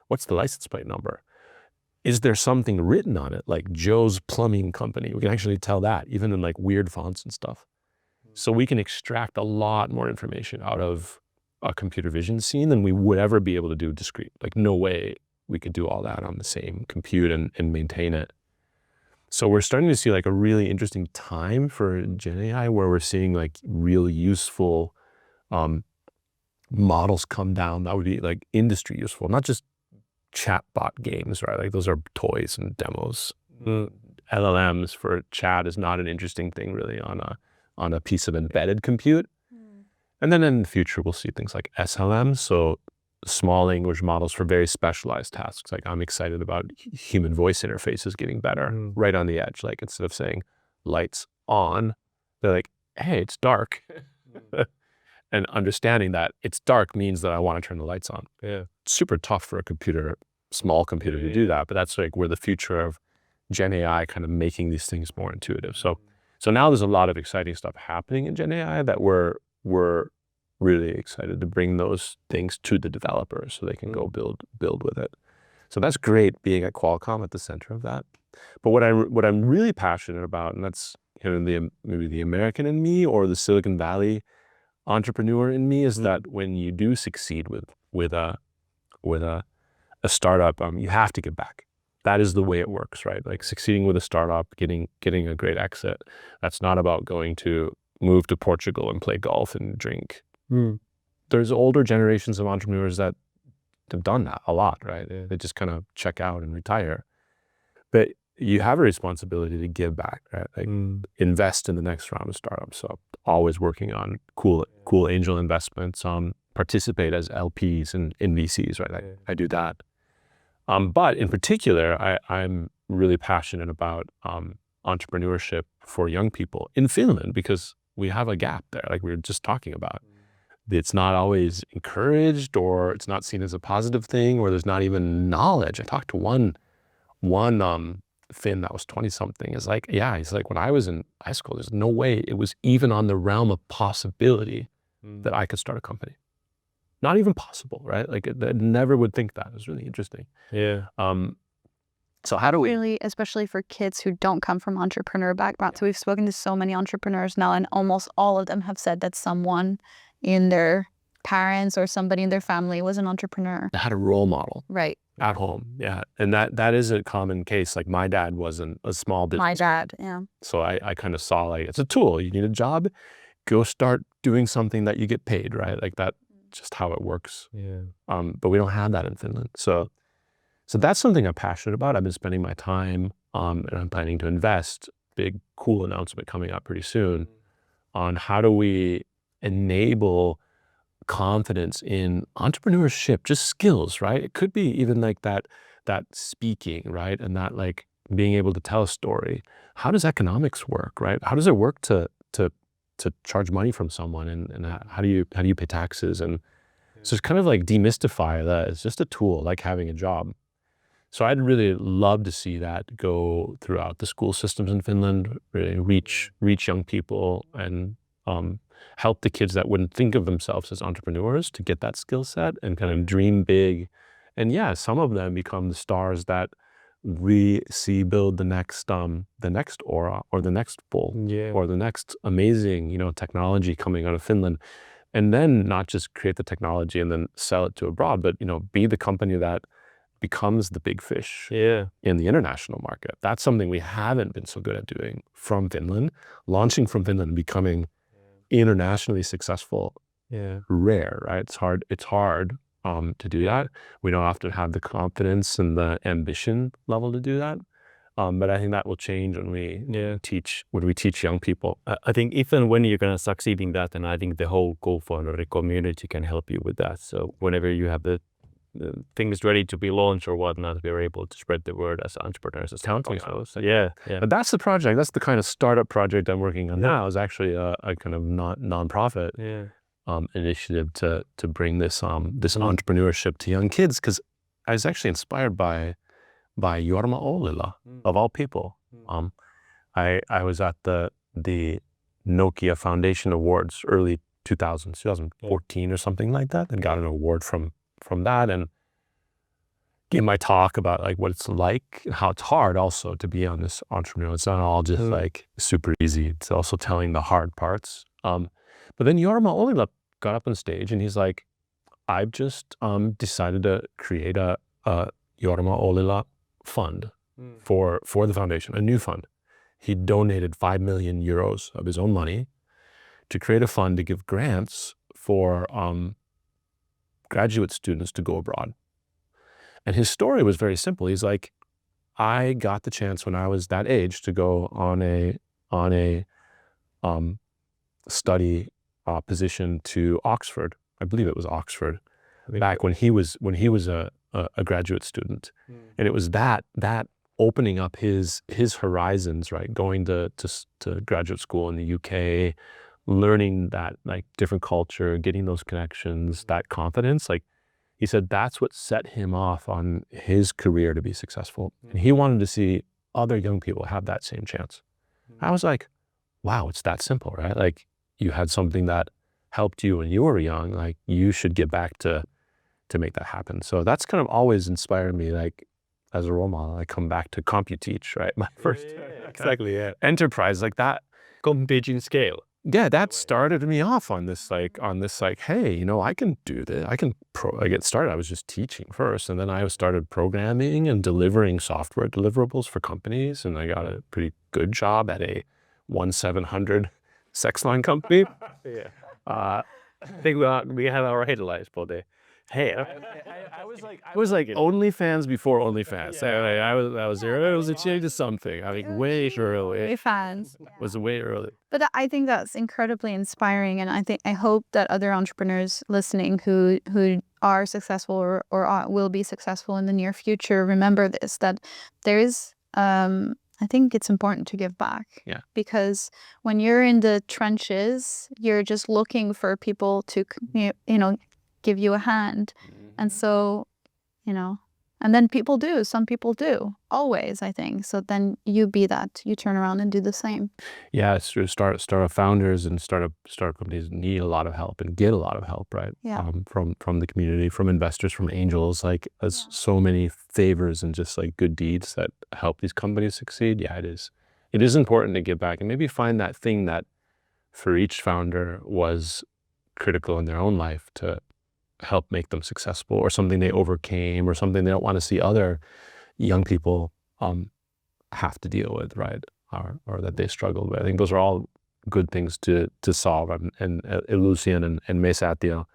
What's the license plate number? Is there something written on it, like Joe's Plumbing Company? We can actually tell that, even in like weird fonts and stuff. So we can extract a lot more information out of a computer vision scene than we would ever be able to do discrete. Like no way we could do all that on the same compute and maintain it. So we're starting to see like a really interesting time for Gen AI, where we're seeing like real useful models come down that would be like industry useful, not just chatbot games, right? Like those are toys and demos. LLMs for chat is not an interesting thing really on a piece of embedded compute. And then in the future, we'll see things like SLMs, so small language models for very specialized tasks. Like I'm excited about human voice interfaces getting better right on the edge. Like instead of saying lights on, they're like, hey, it's dark. And understanding that it's dark means that I want to turn the lights on. Yeah. It's super tough for a small computer to do that, but that's like where the future of Gen AI kind of making these things more intuitive. So now there's a lot of exciting stuff happening in Gen AI that we're really excited to bring those things to the developers so they can go build with it. So that's great being at Qualcomm at the center of that. But what I'm really passionate about, and that's maybe the American in me or the Silicon Valley entrepreneur in me, is that when you do succeed with a startup, you have to give back. That is the way it works, right? Like succeeding with a startup, getting a great exit. That's not about going to move to Portugal and play golf and drink. There's older generations of entrepreneurs that have done that a lot, right? They just kind of check out and retire. But you have a responsibility to give back, right? Like invest in the next round of startups. So always working on cool angel investments, participate as LPs and in VCs, right? I do that. But in particular, I'm really passionate about entrepreneurship for young people in Finland, because we have a gap there, like we were just talking about. It's not always encouraged, or it's not seen as a positive thing, or there's not even knowledge. I talked to one Finn that was 20-something, is like, he's like, when I was in high school, there's no way it was even on the realm of possibility that I could start a company. Not even possible, right? Like I never would think that. It was really interesting. Yeah. So how do we? Really, especially for kids who don't come from entrepreneur backgrounds. So we've spoken to so many entrepreneurs now, and almost all of them have said that someone in their parents or somebody in their family was an entrepreneur. Had a role model. Right. At home, yeah. And that is a common case. Like my dad wasn't a small business. My dad, yeah. So I kind of saw like, it's a tool. You need a job, go start doing something that you get paid, right? Like that's just how it works. Yeah. But we don't have that in Finland. So that's something I'm passionate about. I've been spending my time, and I'm planning to invest. Big, cool announcement coming up pretty soon on how do we enable confidence in entrepreneurship, just skills, right? It could be even like that speaking, right? And that like being able to tell a story. How does economics work, right? How does it work to charge money from someone, and how do you pay taxes? And so it's kind of like demystify that it's just a tool, like having a job. So I'd really love to see that go throughout the school systems in Finland, really reach young people and help the kids that wouldn't think of themselves as entrepreneurs to get that skill set and kind of dream big. And yeah, some of them become the stars that we see build the next Oura or the next Bull or the next amazing, technology coming out of Finland. And then not just create the technology and then sell it to abroad, but, be the company that becomes the big fish in the international market. That's something we haven't been so good at doing from Finland. Launching from Finland and becoming internationally successful, rare, right? It's hard to do that. We don't often have the confidence and the ambition level to do that. But I think that will change when we teach young people. I think even when you're going to succeed in that, and I think the whole Cofounderi community can help you with that. So whenever you have the things ready to be launched or whatnot, we're able to spread the word as entrepreneurs, as counting. So yeah. But that's the project. That's the kind of startup project I'm working on now. Is actually a kind of non-profit initiative to bring this entrepreneurship to young kids. Because I was actually inspired by Jorma Ollila, of all people. I was at the Nokia Foundation Awards early 2014 or something like that, and got an award from that, and gave my talk about like what it's like and how it's hard also to be on this entrepreneur. It's not all just like super easy. It's also telling the hard parts. But then Jorma Ollila got up on stage and he's like, I've just decided to create a Jorma Ollila fund for the foundation, a new fund. He donated 5 million euros of his own money to create a fund to give grants for graduate students to go abroad. And his story was very simple. He's like, I got the chance when I was that age to go on a study position to Oxford. I believe it was Oxford, back when he was a graduate student. And it was that opening up his horizons, right? Going to graduate school in the UK, learning that like different culture, getting those connections, that confidence. Like he said, that's what set him off on his career to be successful. And he wanted to see other young people have that same chance. I was like, wow, it's that simple, right? Like you had something that helped you when you were young, like you should get back to make that happen. So that's kind of always inspired me, like as a role model. I come back to CompuTeach, right? My first enterprise like that. CompuTeaching scale. Yeah, that started me off on this like, hey, I can do this. I get started. I was just teaching first, and then I started programming and delivering software deliverables for companies, and I got a pretty good job at a 1-700 sex line company. I think we have our headlines for the. Hey, I was like OnlyFans before OnlyFans. I was there. It was a change to something. I mean, way early. Fans. Was way early. But I think that's incredibly inspiring, and I hope that other entrepreneurs listening who are successful or will be successful in the near future remember this, that there is. I think it's important to give back. Yeah. Because when you're in the trenches, you're just looking for people to give you a hand. And so, And then some people do, always, I think. So then you be that, you turn around and do the same. Yeah, it's true. Startup founders and startup companies need a lot of help and get a lot of help, right? Yeah. From the community, from investors, from angels, like so many favors and just like good deeds that help these companies succeed. Yeah, it is. It is important to give back and maybe find that thing that for each founder was critical in their own life to help make them successful, or something they overcame, or something they don't want to see other young people have to deal with, right? Or that they struggled with. I think those are all good things to solve. And Illusion and Me Säätiö,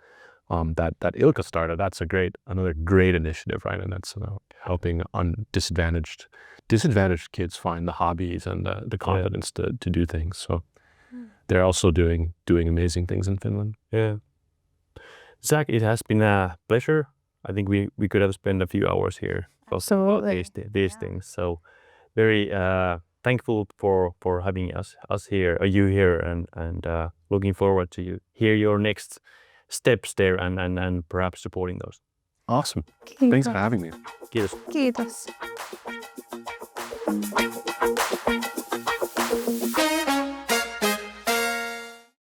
that Ilkka started, that's another great initiative, right? And that's helping disadvantaged kids find the hobbies and the confidence to do things. So they're also doing amazing things in Finland. Yeah. Zach, it has been a pleasure. I think we could have spent a few hours here talking about these things. So very thankful for having us here, or you here, and looking forward to hear your next steps there and perhaps supporting those. Awesome. Kiitos. Thanks for having me. Kiitos. Kiitos.